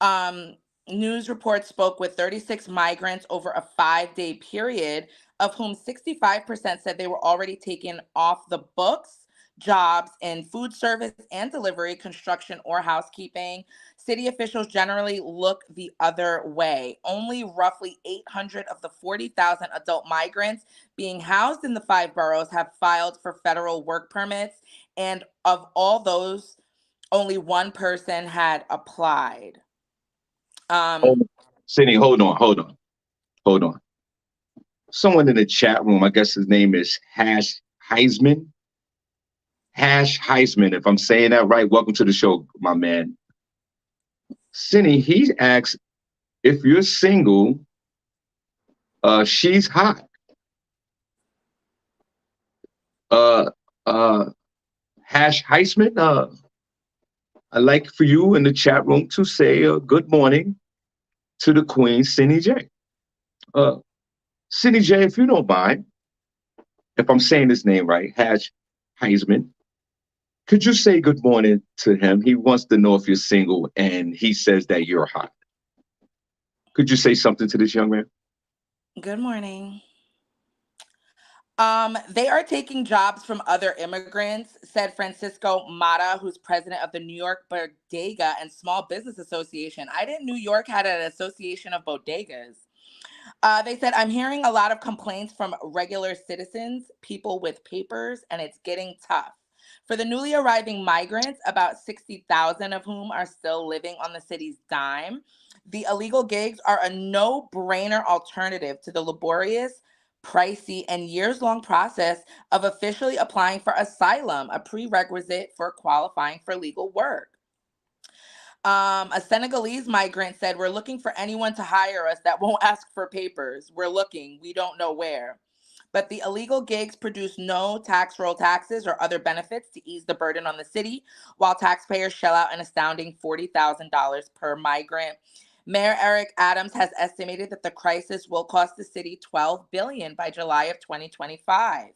B: Um, News reports spoke with 36 migrants over a 5-day period, of whom 65% said they were already taken off the books jobs in food service and delivery, construction, or housekeeping. City officials generally look the other way. Only roughly 800 of the 40,000 adult migrants being housed in the 5 boroughs have filed for federal work permits, and of all those, only one person had applied.
A: Cindy, hold on. Someone in the chat room, I guess his name is Heisman. Heisman, if I'm saying that right. Welcome to the show, my man. Cindy, he asks if you're single, she's hot. Uh, uh, Hash Heisman, I'd like for you in the chat room to say good morning to the Queen, Cindy J. Uh, Cindy J, if you don't mind, if I'm saying his name right, Hash Heisman, could you say good morning to him? He wants to know if you're single and he says that you're hot. Could you say something to this young man?
B: Good morning. They are taking jobs from other immigrants, said Francisco Mata, who's president of the New York Bodega and Small Business Association. I didn't New York had an association of bodegas. They said, I'm hearing a lot of complaints from regular citizens, people with papers, and it's getting tough. For the newly arriving migrants, about 60,000 of whom are still living on the city's dime, the illegal gigs are a no-brainer alternative to the laborious, pricey, and years-long process of officially applying for asylum, a prerequisite for qualifying for legal work. A Senegalese migrant said, we're looking for anyone to hire us that won't ask for papers. We're looking. We don't know where. But the illegal gigs produce no tax roll taxes or other benefits to ease the burden on the city, while taxpayers shell out an astounding $40,000 per migrant. Mayor Eric Adams has estimated that the crisis will cost the city $12 billion by July of 2025.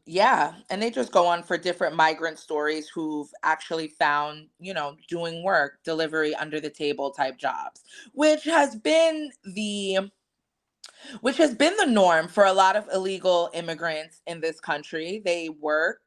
B: Yeah, and they just go on for different migrant stories who've actually found, doing work, delivery under the table type jobs, which has been the norm for a lot of illegal immigrants in this country. They work,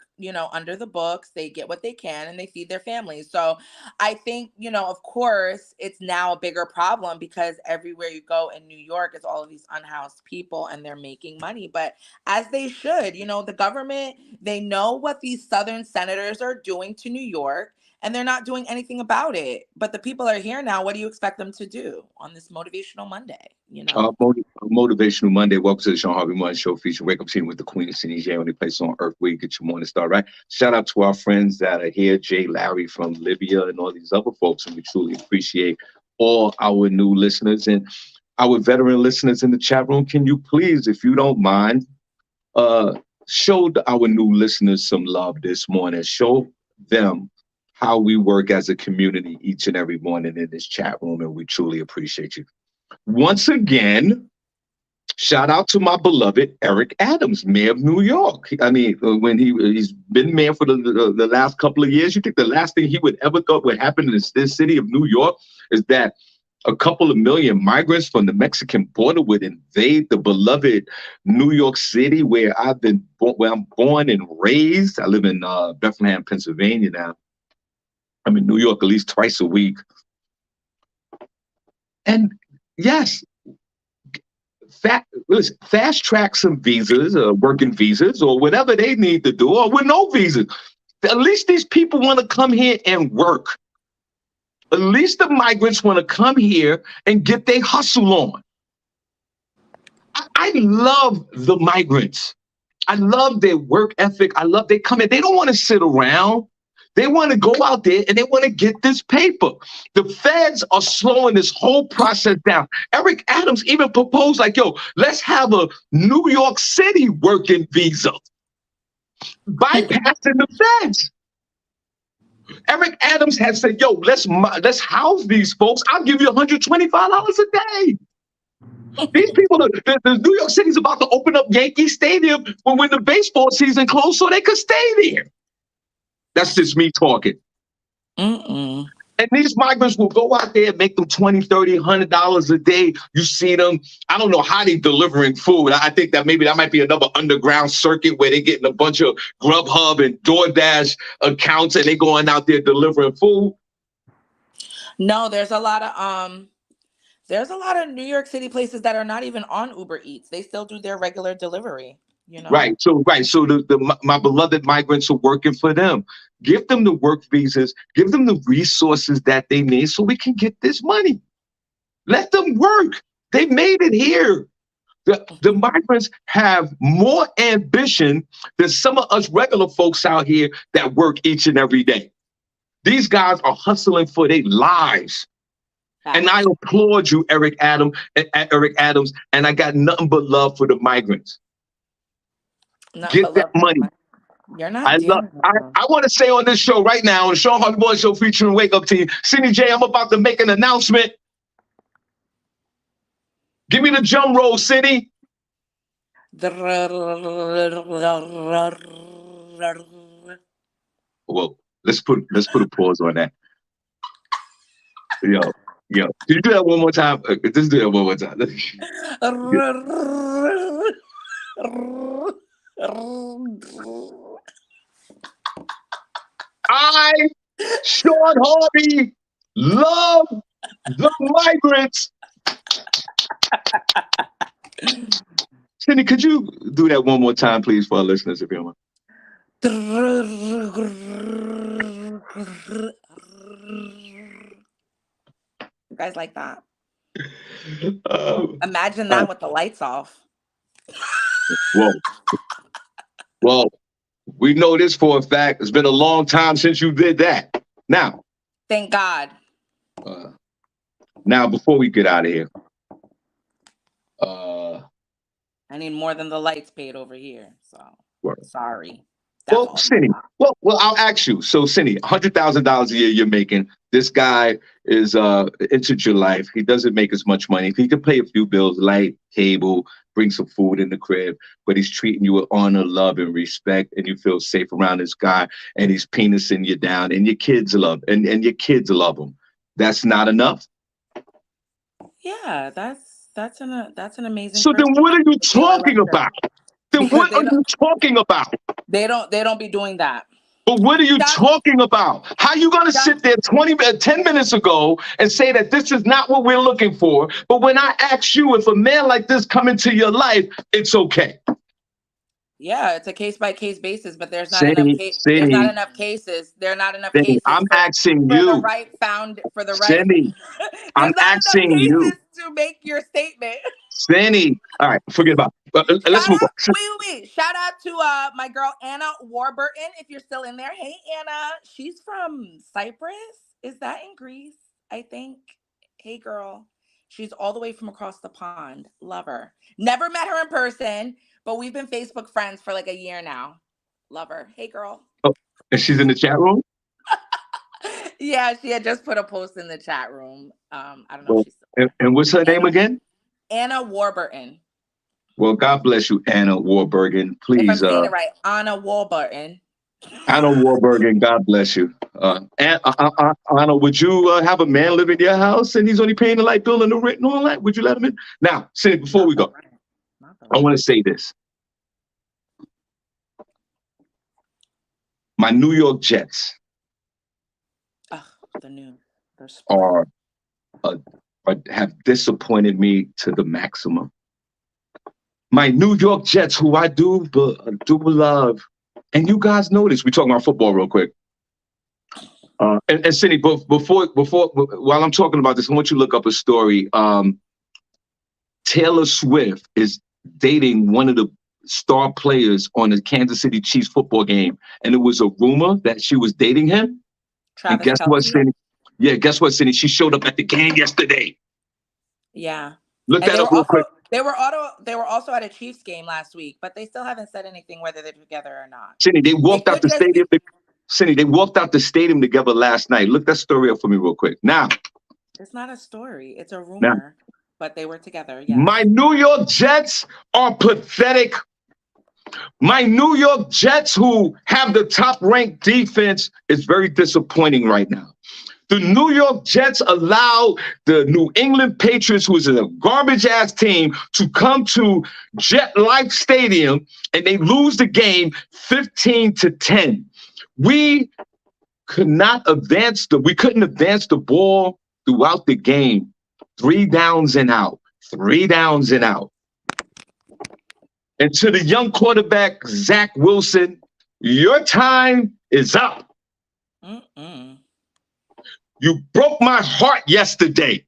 B: under the books, they get what they can and they feed their families. So I think, of course, it's now a bigger problem because everywhere you go in New York is all of these unhoused people and they're making money. But as they should, the government, they know what these Southern senators are doing to New York and they're not doing anything about it. But the people are here now. What do you expect them to do on this Motivational Monday?
A: Motivational Monday. Welcome to the Shawn Harvey Morning Show featuring Wake Up Scene with the Queen of SennyJ, only place on earth where you get your morning start, right? Shout out to our friends that are here, Jay, Larry from Libya, and all these other folks. And we truly appreciate all our new listeners and our veteran listeners in the chat room. Can you please, if you don't mind, show our new listeners some love this morning. Show them how we work as a community each and every morning in this chat room, and we truly appreciate you. Once again, shout out to my beloved Eric Adams, mayor of New York. I mean, when he's been mayor for the last couple of years, you think the last thing he would ever thought would happen in this city of New York is that a couple of million migrants from the Mexican border would invade the beloved New York City, where I'm born and raised. I live in Bethlehem, Pennsylvania now. I'm in New York at least twice a week. And yes, fast track some visas, working visas, or whatever they need to do, or with no visas. At least these people want to come here and work. At least the migrants want to come here and get their hustle on. I love the migrants. I love their work ethic. I love they come in. They don't want to sit around. They want to go out there and they want to get this paper. The feds are slowing this whole process down. Eric Adams even proposed let's have a New York City working visa, bypassing the feds. Eric Adams has said, let's house these folks. I'll give you $125 a day. These people, the New York City's about to open up Yankee Stadium when the baseball season closed so they could stay there. That's just me talking.
B: Mm-mm.
A: And these migrants will go out there and make them $20, $30, $100 a day. You see them. I don't know how they're delivering food. I think that maybe that might be another underground circuit where they're getting a bunch of Grubhub and DoorDash accounts and they're going out there delivering food.
B: No, there's a lot of New York City places that are not even on Uber Eats. They still do their regular delivery.
A: Right. So my beloved migrants are working for them. Give them the work visas. Give them the resources that they need so we can get this money. Let them work. They made it here. The migrants have more ambition than some of us regular folks out here that work each and every day. These guys are hustling for their lives. And I applaud you, Eric Adams, and I got nothing but love for the migrants. Get that money.
B: You're not dealing with them.
A: I want to say on this show right now, on the Shawn Harvey Boy Show featuring Wake Up Team, SennyJ, I'm about to make an announcement. Give me the drum roll, Cindy. Well, let's put a pause on that. Yo. Can you do that one more time? Just do that one more time. I, Shawn Harvey, love the migrants. Cindy, could you do that one more time, please, for our listeners, if you don't mind?
B: You guys like that? Imagine that with the lights off.
A: Well, we know this for a fact. It's been a long time since you did that. Now.
B: Thank God.
A: Now, before we get out of here.
B: I need more than the lights paid over here. So, sorry.
A: Well, Cindy, well, I'll ask you. So, Cindy, $100,000 a year you're making. This guy is entered your life. He doesn't make as much money. He could pay a few bills, light, cable, bring some food in the crib, but he's treating you with honor, love, and respect, and you feel safe around this guy, and he's penising you down, and your kids love, and your kids love him. That's not enough.
B: Yeah, that's an amazing.
A: So then, what are you talking about? Then what are you talking about?
B: They don't be doing that.
A: But what are you talking about? How are you going to sit there 10 minutes ago and say that this is not what we're looking for? But when I ask you if a man like this come into your life, it's okay.
B: Yeah, it's a case-by-case basis, but there's not enough cases. There are not enough cases.
A: I'm asking you.
B: For the right for the right.
A: Cindy, I'm asking you
B: to make your statement.
A: Cindy, all right, forget about it. Let's move on.
B: Wait. Shout out to my girl Anna Warburton, if you're still in there. Hey, Anna. She's from Cyprus. Is that in Greece? I think. Hey, girl. She's all the way from across the pond. Love her. Never met her in person, but we've been Facebook friends for like a year now. Love her. Hey, girl.
A: Oh, and she's in the chat room?
B: Yeah, she had just put a post in the chat room. I don't know if she's still
A: there. And what's her name again?
B: Anna Warburton.
A: Well, God bless you, Anna Warburton. Please.
B: If I'm saying it right, Anna Warburton.
A: Anna Warburton, God bless you. Anna, would you have a man live in your house and he's only paying the light bill and the rent and all that? Would you let him in? Now, Cindy, before we go, I want to say this. My New York Jets have disappointed me to the maximum. My New York Jets, who I do love, and you guys know this. We're talking about football real quick. And Cindy, before while I'm talking about this, I want you to look up a story. Taylor Swift is dating one of the star players on the Kansas City Chiefs football game, and it was a rumor that she was dating him. And guess what, Cindy? Yeah, guess what, Cindy? She showed up at the game yesterday.
B: Yeah.
A: Look that up real quick.
B: They were also at a Chiefs game last week, but they still haven't said anything whether they're together or not.
A: Cindy, they walked out the stadium. Cindy, they walked out the stadium together last night. Look that story up for me real quick. Now.
B: It's not a story. It's a rumor, but they were together. Yeah.
A: My New York Jets are pathetic. My New York Jets, who have the top-ranked defense, is very disappointing right now. The New York Jets allow the New England Patriots, who is a garbage-ass team, to come to Jet-Life Stadium, and they lose the game 15-10. We couldn't advance the ball throughout the game. 3 downs and out. And to the young quarterback, Zach Wilson, your time is up. You broke my heart yesterday.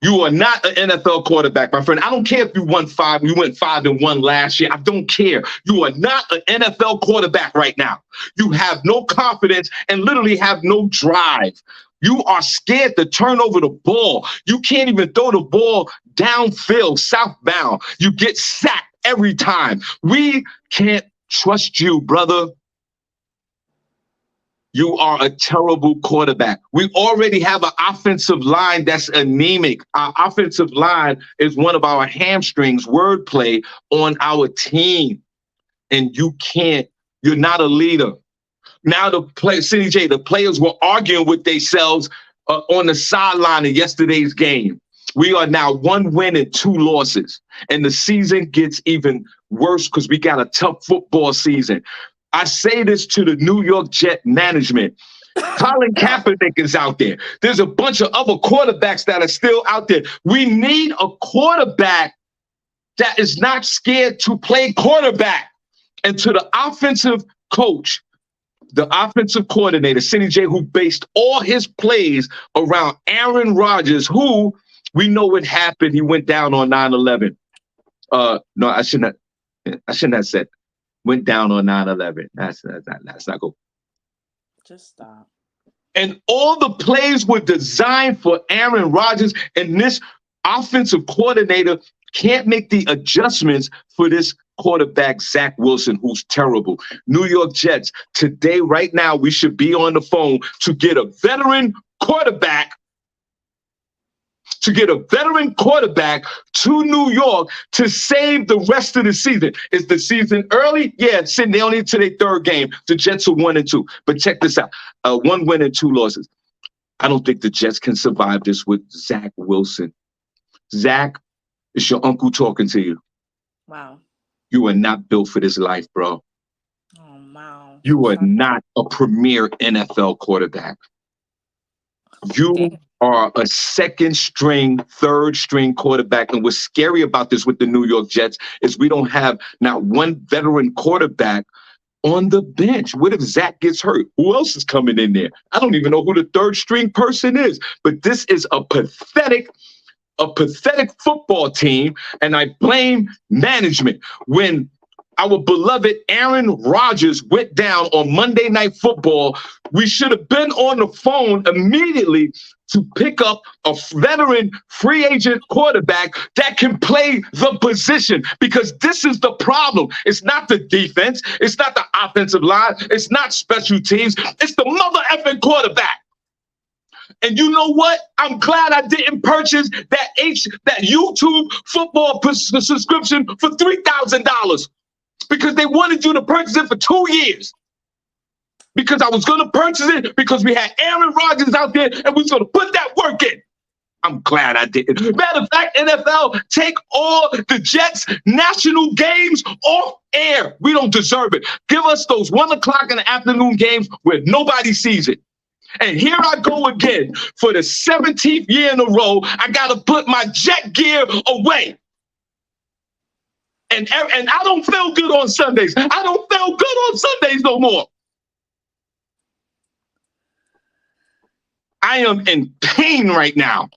A: You are not an NFL quarterback, my friend. I don't care if you went 5-1 last year. I don't care. You are not an NFL quarterback right now. You have no confidence and literally have no drive. You are scared to turn over the ball. You can't even throw the ball downfield, southbound. You get sacked every time. We can't trust you, brother. You are a terrible quarterback. We already have an offensive line that's anemic. Our offensive line is one of our hamstrings, wordplay, on our team. And you're not a leader. Now SennyJ, the players were arguing with themselves on the sideline of yesterday's game. We are now 1 win and 2 losses. And the season gets even worse because we got a tough football season. I say this to the New York Jet management. Colin Kaepernick is out there. There's a bunch of other quarterbacks that are still out there. We need a quarterback that is not scared to play quarterback. And to the offensive coach, the offensive coordinator, SennyJ, who based all his plays around Aaron Rodgers, who we know what happened. He went down on 9/11. No, I shouldn't have said went down on 9/11. That's not good.
B: Just stop.
A: And all the plays were designed for Aaron Rodgers, and this offensive coordinator can't make the adjustments for this quarterback, Zach Wilson, who's terrible. New York Jets, today, right now, we should be on the phone to get a veteran quarterback to New York to save the rest of the season. Is the season early? Yeah, they only to their 3rd game. The Jets are 1 and 2. But check this out. 1 win and 2 losses. I don't think the Jets can survive this with Zach Wilson. Zach, it's your uncle talking to you.
B: Wow.
A: You are not built for this life, bro.
B: Oh, wow.
A: You are not a premier NFL quarterback. You are a 2nd string, 3rd string quarterback. And what's scary about this with the New York Jets is we don't have not one veteran quarterback on the bench. What if Zach gets hurt? Who else is coming in there? I don't even know who the 3rd string person is. But this is a pathetic football team, and I blame management. When our beloved Aaron Rodgers went down on Monday Night Football, we should have been on the phone immediately to pick up a veteran free agent quarterback that can play the position, because this is the problem. It's not the defense. It's not the offensive line. It's not special teams. It's the mother effing quarterback. And you know what? I'm glad I didn't purchase that YouTube football subscription for $3,000 because they wanted you to purchase it for 2 years. Because I was going to purchase it because we had Aaron Rodgers out there and we was going to put that work in. I'm glad I didn't. Matter of fact, NFL, take all the Jets national games off air. We don't deserve it. Give us those 1 o'clock in the afternoon games where nobody sees it. And here I go again for the 17th year in a row. I got to put my Jet gear away. And I don't feel good on Sundays. I don't feel good on Sundays no more. I am in pain right now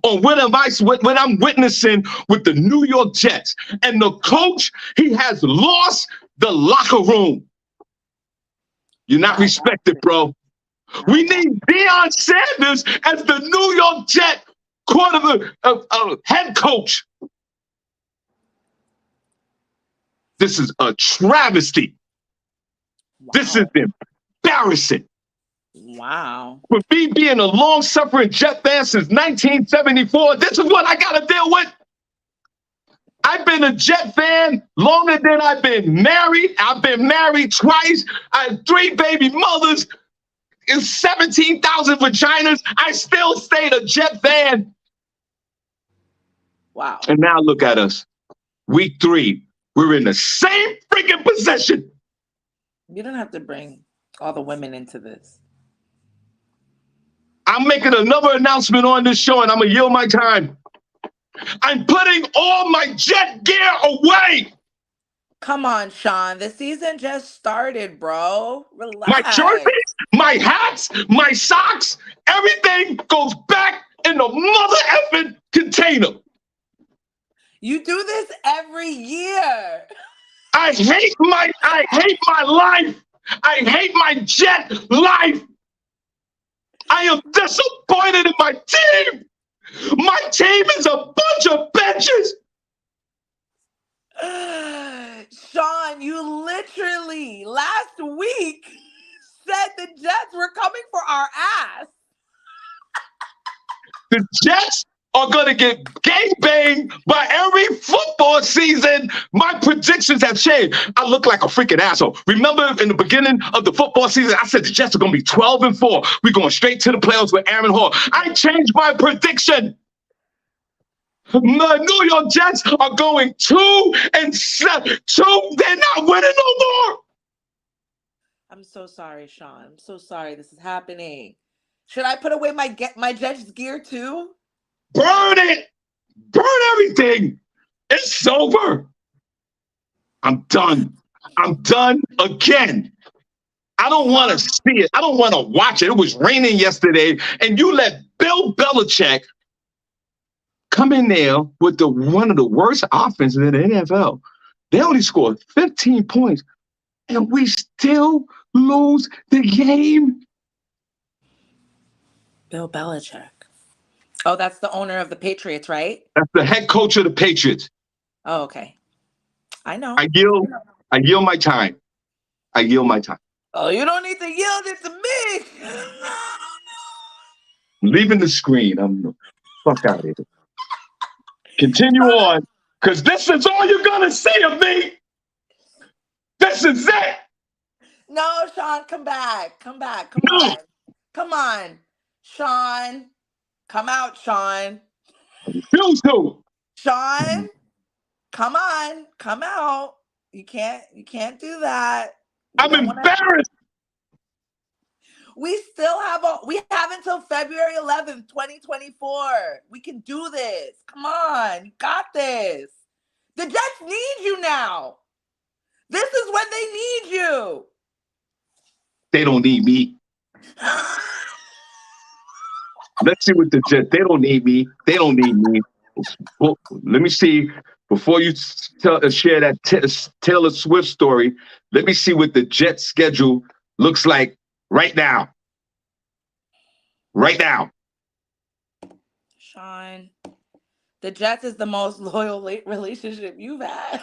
A: on what I'm witnessing with the New York Jets. And the coach, he has lost the locker room. You're not respected, bro. We need Deion Sanders as the New York Jet head coach. This is a travesty. Wow. This is embarrassing.
B: Wow.
A: For me being a long-suffering Jet fan since 1974, this is what I got to deal with. I've been a Jet fan longer than I've been married. I've been married twice. I have 3 baby mothers and 17,000 vaginas. I still stayed a Jet fan.
B: Wow.
A: And now look at us. Week 3, we're in the same freaking position.
B: You don't have to bring all the women into this.
A: I'm making another announcement on this show, and I'm going to yield my time. I'm putting all my Jet gear away.
B: Come on, Shawn. The season just started, bro. Relax.
A: My jerseys, my hats, my socks, everything goes back in the a mother effing container.
B: You do this every year.
A: I hate my life. I hate my Jet life. I am disappointed in my team. My team is a bunch of bitches.
B: Shawn, you literally last week said the Jets were coming for our ass.
A: The Jets are going to get gangbanged by every football season. My predictions have changed. I look like a freaking asshole. Remember in the beginning of the football season, I said the Jets are going to be 12-4. We're going straight to the playoffs with Aaron Hall. I changed my prediction. The New York Jets are going 2-7. They're not winning no more.
B: I'm so sorry, Shawn. I'm so sorry this is happening. Should I put away my Jets gear too?
A: Burn it. Burn everything. It's over. I'm done. I'm done again. I don't want to see it. I don't want to watch it. It was raining yesterday, and you let Bill Belichick come in there with one of the worst offenses in the NFL. They only scored 15 points, and we still lose the game.
B: Bill Belichick. Oh, that's the owner of the Patriots, right?
A: That's the head coach of the Patriots.
B: Oh, okay. I know.
A: I yield my time. I yield my time.
B: Oh, you don't need to yield it to me.
A: I'm leaving the screen. I'm fuck out of here. Continue on, because this is all you're gonna see of me. This is it.
B: No, Shawn, come back. Come back. Come
A: No.
B: on. Come on. Shawn. Come out, Shawn.
A: Refuse to.
B: Shawn, come on. Come out. You can't do that.
A: I'm embarrassed.
B: We have until February 11th, 2024. We can do this. Come on. You got this. The Jets need you now. This is when they need you.
A: They don't need me. Let's see what the Jets. They don't need me. They don't need me. Well, let me see. Before you share that Taylor Swift story, let me see what the Jets schedule looks like right now. Right now.
B: Shawn, the Jets is the most loyal relationship you've had.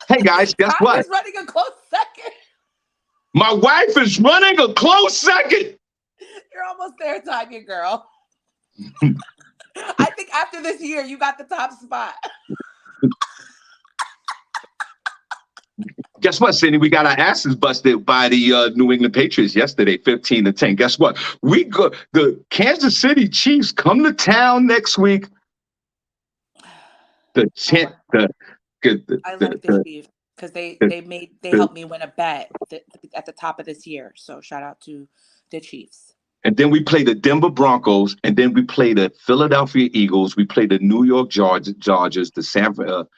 A: Hey, guys, guess what?
B: Is running a close second.
A: My wife is running a close second.
B: You're almost there, Tanya, girl. I think after this year, you got the top spot.
A: Guess what, Cindy? We got our asses busted by the New England Patriots yesterday, 15-10. Guess what? The Kansas City Chiefs come to town next week. I
B: like the Chiefs because they helped me win a bet at the top of this year. So shout out to the Chiefs.
A: And then we play the Denver Broncos, and then we play the Philadelphia Eagles. We play the New York Chargers, the San Francisco.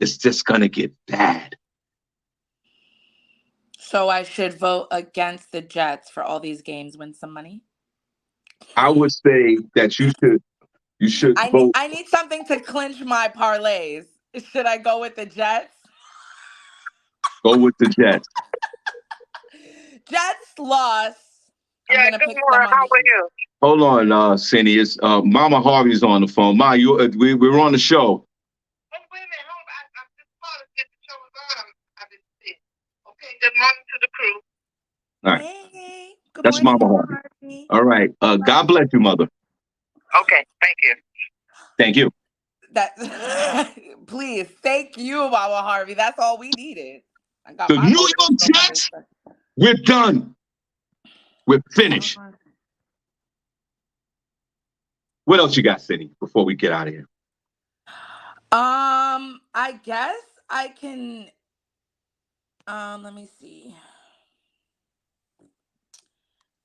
A: It's just gonna get bad.
B: So I should vote against the Jets for all these games, win some money?
A: I would say that you should vote.
B: I need something to clinch my parlays. Should I go with the Jets?
A: Go with the Jets.
B: Jets lost.
D: Yeah, good morning. How are you?
A: Hold on, Cindy. It's Mama Harvey's on the phone. Ma, we're on the show.
D: Oh, wait a minute. Hold on. I just called to get the show on. I didn't see it. Okay, good morning to the crew.
A: All right.
B: Hey, good
A: That's
B: morning,
A: Mama Harvey. All right. God bless you, Mother.
D: Okay, thank you.
A: Thank you.
B: Please, thank you, Mama Harvey. That's all we needed.
A: The New York Jets, we're done. We're finished. What else you got, Cindy, before we get out of here?
B: I guess I can, let me see.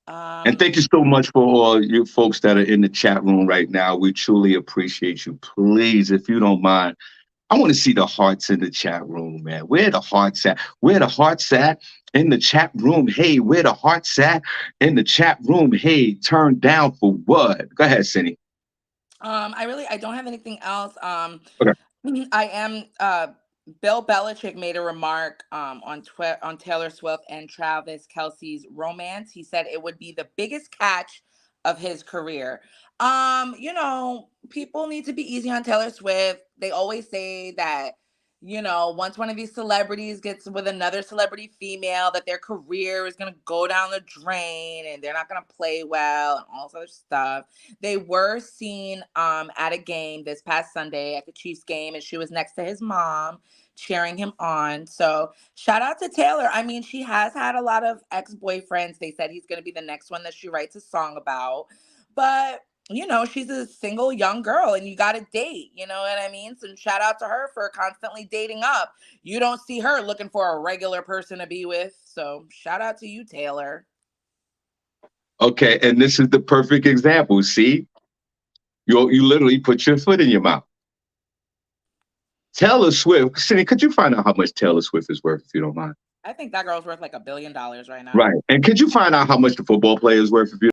A: And thank you so much for all you folks that are in the chat room right now. We truly appreciate you. Please, if you don't mind, I want to see the hearts in the chat room, man. Where the hearts at? Where the hearts at in the chat room? Hey, where the hearts at in the chat room? Hey, turn down for what? Go ahead, Cindy.
B: I don't have anything else.
A: Okay.
B: I am Bill Belichick made a remark on Taylor Swift and Travis Kelce's romance. He said it would be the biggest catch of his career. People need to be easy on Taylor Swift. They always say that, once one of these celebrities gets with another celebrity female, that their career is going to go down the drain and they're not going to play well and all this other stuff. They were seen at a game this past Sunday at the Chiefs game, and she was next to his mom cheering him on. So shout out to Taylor. I mean, she has had a lot of ex-boyfriends. They said he's going to be the next one that she writes a song about. But she's a single young girl and you got to date, you know what I mean? So shout out to her for constantly dating up. You don't see her looking for a regular person to be with. So shout out to you, Taylor.
A: Okay, and this is the perfect example. See, you literally put your foot in your mouth. Taylor Swift, Cindy, could you find out how much Taylor Swift is worth, if you don't mind?
B: I think that girl's worth like $1 billion right now.
A: Right, and could you find out how much the football player is worth, if you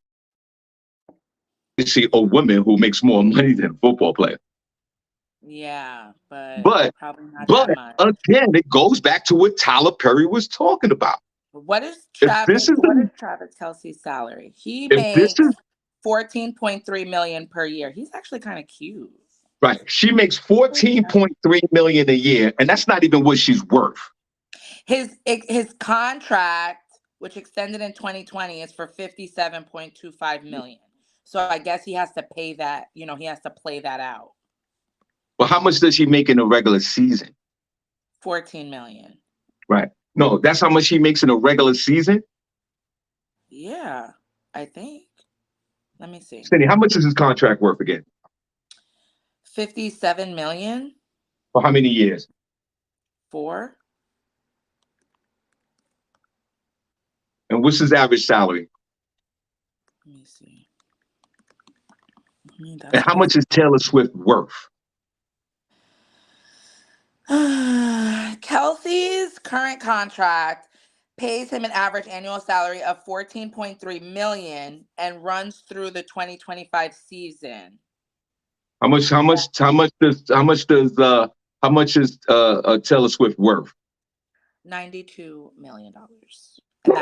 A: see a woman who makes more money than a football player?
B: Yeah,
A: But
B: probably not that much.
A: Again, it goes back to what Tyler Perry was talking about.
B: What is
A: If
B: Travis Kelce's salary? He
A: if this
B: makes
A: is
B: $14.3 million per year. He's actually kind of cute.
A: right, she makes 14.3 million a year, and that's not even what she's worth.
B: His contract, which extended in 2020, is for $57.25 million. So I guess he has to pay that. He has to play that out.
A: Well, how much does he make in a regular season?
B: 14 million.
A: Right. No, that's how much he makes in a regular season?
B: Yeah, I think. Let me see.
A: Cindy, how much is his contract worth again?
B: 57 million.
A: For how many years?
B: 4.
A: And what's his average salary?
B: Let me see.
A: And how much is Taylor Swift worth?
B: Kelce's current contract pays him an average annual salary of $14.3 million and runs through the 2025 season.
A: How much is Taylor Swift worth?
B: $92 million. And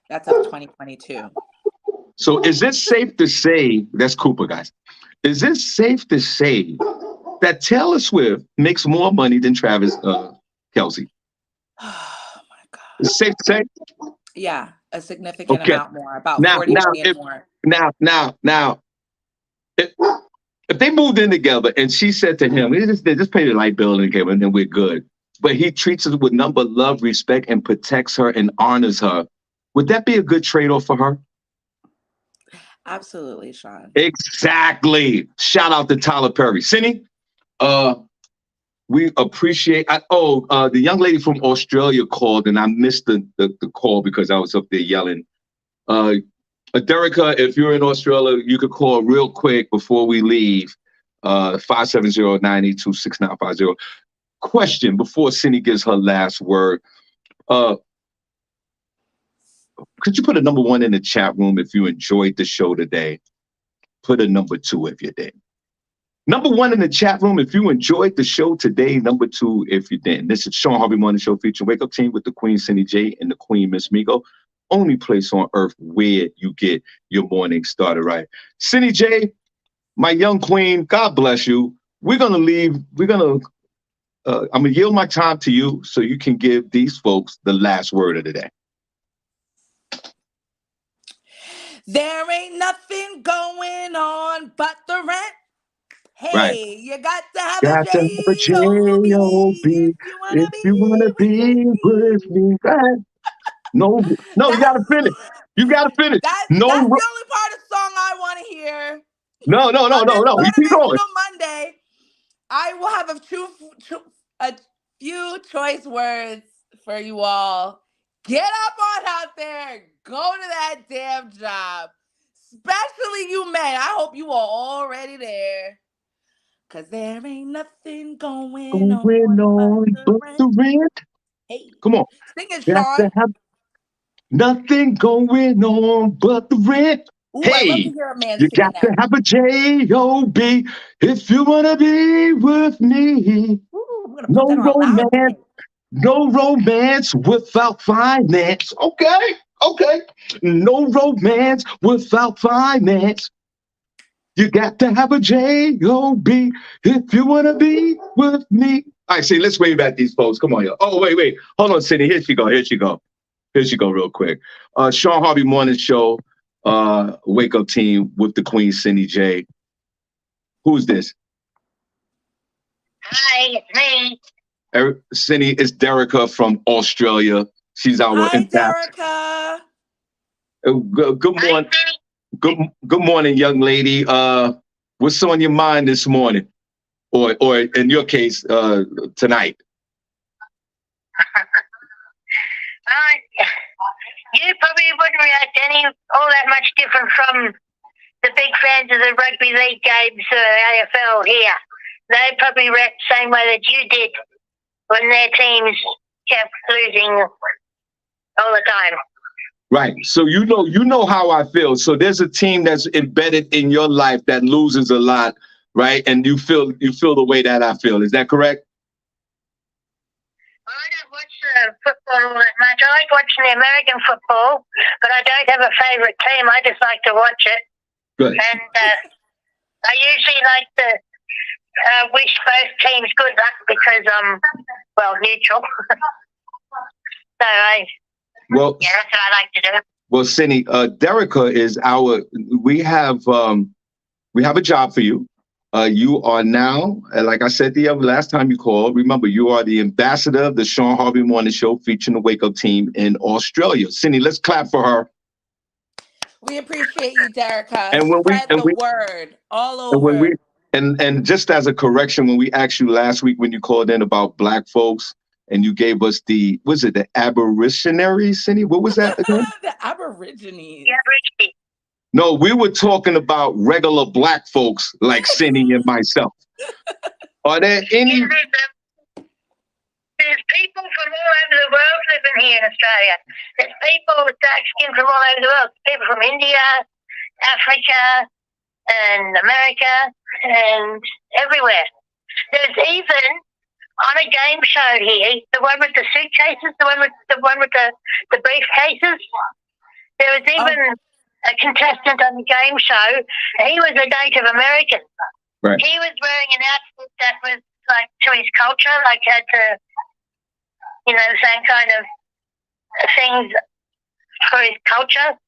B: that's as of 2022.
A: So is it safe to say, that's Cooper, guys. Is it safe to say that Taylor Swift makes more money than Travis Kelce?
B: Oh my God.
A: Is it safe to say?
B: Yeah, a significant amount more, about 40 million more.
A: Now, if they moved in together and she said to him, just pay the light bill and then we're good. But he treats her with number love, respect, and protects her and honors her. Would that be a good trade-off for her?
B: Absolutely, Shawn.
A: Exactly. Shout out to Tyler Perry. Cindy, we appreciate. The young lady from Australia called, and I missed the call because I was up there yelling. Derica, if you're in Australia, you could call real quick before we leave. 570-982-6950. Question before Cindy gives her last word. Could you put a number 1 in the chat room if you enjoyed the show today? Put a number 2 if you did. Number 1 in the chat room if you enjoyed the show today. Number 2 if you didn't. This is Shawn Harvey Morning Show featuring Wake Up Team with the Queen SennyJ and the Queen Miss Miko. Only place on earth where you get your morning started right. SennyJ, my young queen, God bless you. We're gonna leave. I'm gonna yield my time to you so you can give these folks the last word of the day.
B: There ain't nothing going on but the rent. Hey,
A: right.
B: You got to have
A: Got
B: a
A: to have a
B: J-O-B
A: if you wanna be with me. Right. No, you gotta finish. You gotta finish.
B: That's
A: No,
B: the only part of the song I want to hear.
A: no. You keep going.
B: Motivational Monday, I will have a few choice words for you all. Get up on out there. Go to that damn job. Especially you men. I hope you are already there. 'cause there ain't nothing going on
A: Going on
B: but the
A: but
B: rent.
A: the rent.
B: Hey,
A: Come on.
B: sing it,
A: Got to
B: Shawn.
A: have nothing going on but the rent.
B: Ooh, I love to
A: Hey,
B: hear a man
A: you
B: singing
A: got to
B: that.
A: have a J-O-B if you want to be with me.
B: Ooh, I'm gonna put that
A: No
B: on loud
A: romance,
B: today.
A: no romance without finance. Okay, okay. No romance without finance. You got to have a J-O-B if you want to be with me. All right, see, let's wave at these folks. Come on, y'all. Oh, wait. Hold on, Cindy. Here she go. Here she go real quick. Shawn Harvey Morning Show, Wake Up Team with the Queen, SennyJ. Who's this?
D: Hi, it's me.
A: Cindy, it's Derica from Australia. She's our
B: Hi,
A: ambassador.
B: Derica.
A: Good
D: Hi,
A: morning.
D: Cindy.
A: Good morning, young lady. What's on your mind this morning? Or in your case, tonight?
D: You probably wouldn't react any all that much different from the big fans of the rugby league games, AFL here. They probably react the same way that you did when their teams kept losing all the time.
A: Right. So you know how I feel. So there's a team that's embedded in your life that loses a lot, right? And you feel the way that I feel. Is that correct?
D: Well, I don't watch football all that much. I like watching the American football, but I don't have a favourite team. I just like to watch it.
A: Good.
D: And I usually like to wish both teams good luck because I'm, neutral. So that's what I like to do.
A: Well, Cindy, Derica is we have a job for you. You are now, like I said the last time you called, remember, you are the ambassador of the Shawn Harvey Morning Show featuring the Wake Up Team in Australia. Cindy, let's clap for her.
B: We appreciate you, Derica.
A: And
B: Spread the word all over.
A: And just as a correction, when we asked you last week when you called in about Black folks and you gave us the Aborigines, Cindy? What was that again?
B: The Aborigines.
D: Yeah,
A: No, we were talking about regular Black folks like Cindy and myself. Are there any?
D: There's people from all over the world living here in Australia. There's people with dark skin from all over the world. People from India, Africa, and America, and everywhere. There's even on a game show here, the one with the suitcases, the one with the briefcases. There was even a contestant on the game show. He was a Native American.
A: Right.
D: He was wearing an outfit that was like to his culture, like had to, the same kind of things for his culture.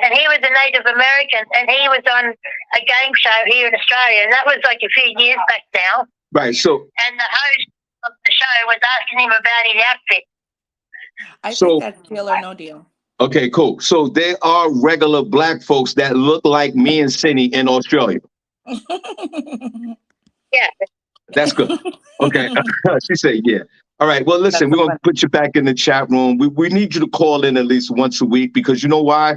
D: And he was a Native American, and he was on a game show here in Australia, and that was like a few years back now.
A: Right. So.
D: And the host of the show was asking him about his outfit.
B: I think that's deal or no deal.
A: Okay, cool. So there are regular Black folks that look like me and Cindy in Australia.
D: Yeah.
A: That's good. Okay. She said, yeah. All right. Well, listen, we're going to put you back in the chat room. We need you to call in at least once a week because you know why?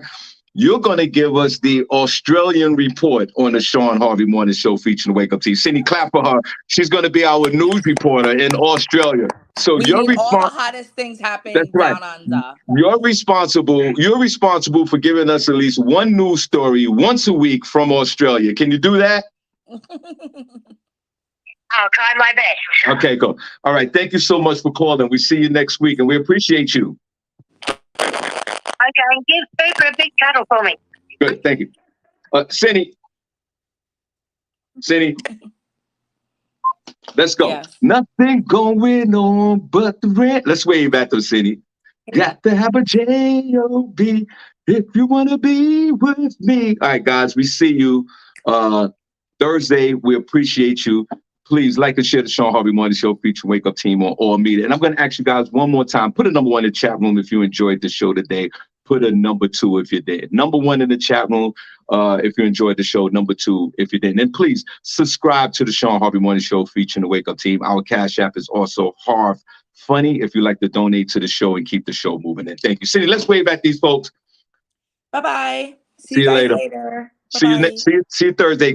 A: You're going to give us the Australian report on the Shawn Harvey Morning Show featuring the Wake Up Team. Cindy, clap for her. She's going to be our news reporter in Australia. So
B: we need all the hottest things happening down under.
A: You're responsible for giving us at least one news story once a week from Australia. Can you do that?
D: I'll try my best.
A: Okay, cool. All right. Thank you so much for calling. We see you next week, and we appreciate you.
D: Okay, and give Cooper a big cuddle for me.
A: Good. Thank you. Cindy, let's go. Yes. Nothing going on but the rent. Let's wave at them, Cindy. Got to have a J-O-B if you want to be with me. All right, guys, we see you Thursday. We appreciate you. Please like and share the Shawn Harvey Morning Show featuring Wake Up Team on all media. And I'm going to ask you guys one more time, put a number 1 in the chat room if you enjoyed the show today. Put a number 2 if you did. Number 1 in the chat room if you enjoyed the show. Number 2 if you didn't. And please subscribe to the Shawn Harvey Morning Show featuring the Wake Up Team. Our Cash App is also Harv Funny if you like to donate to the show and keep the show moving. And thank you. Cindy, let's wave at these folks.
B: Bye-bye.
A: See you later. See you Thursday, guys.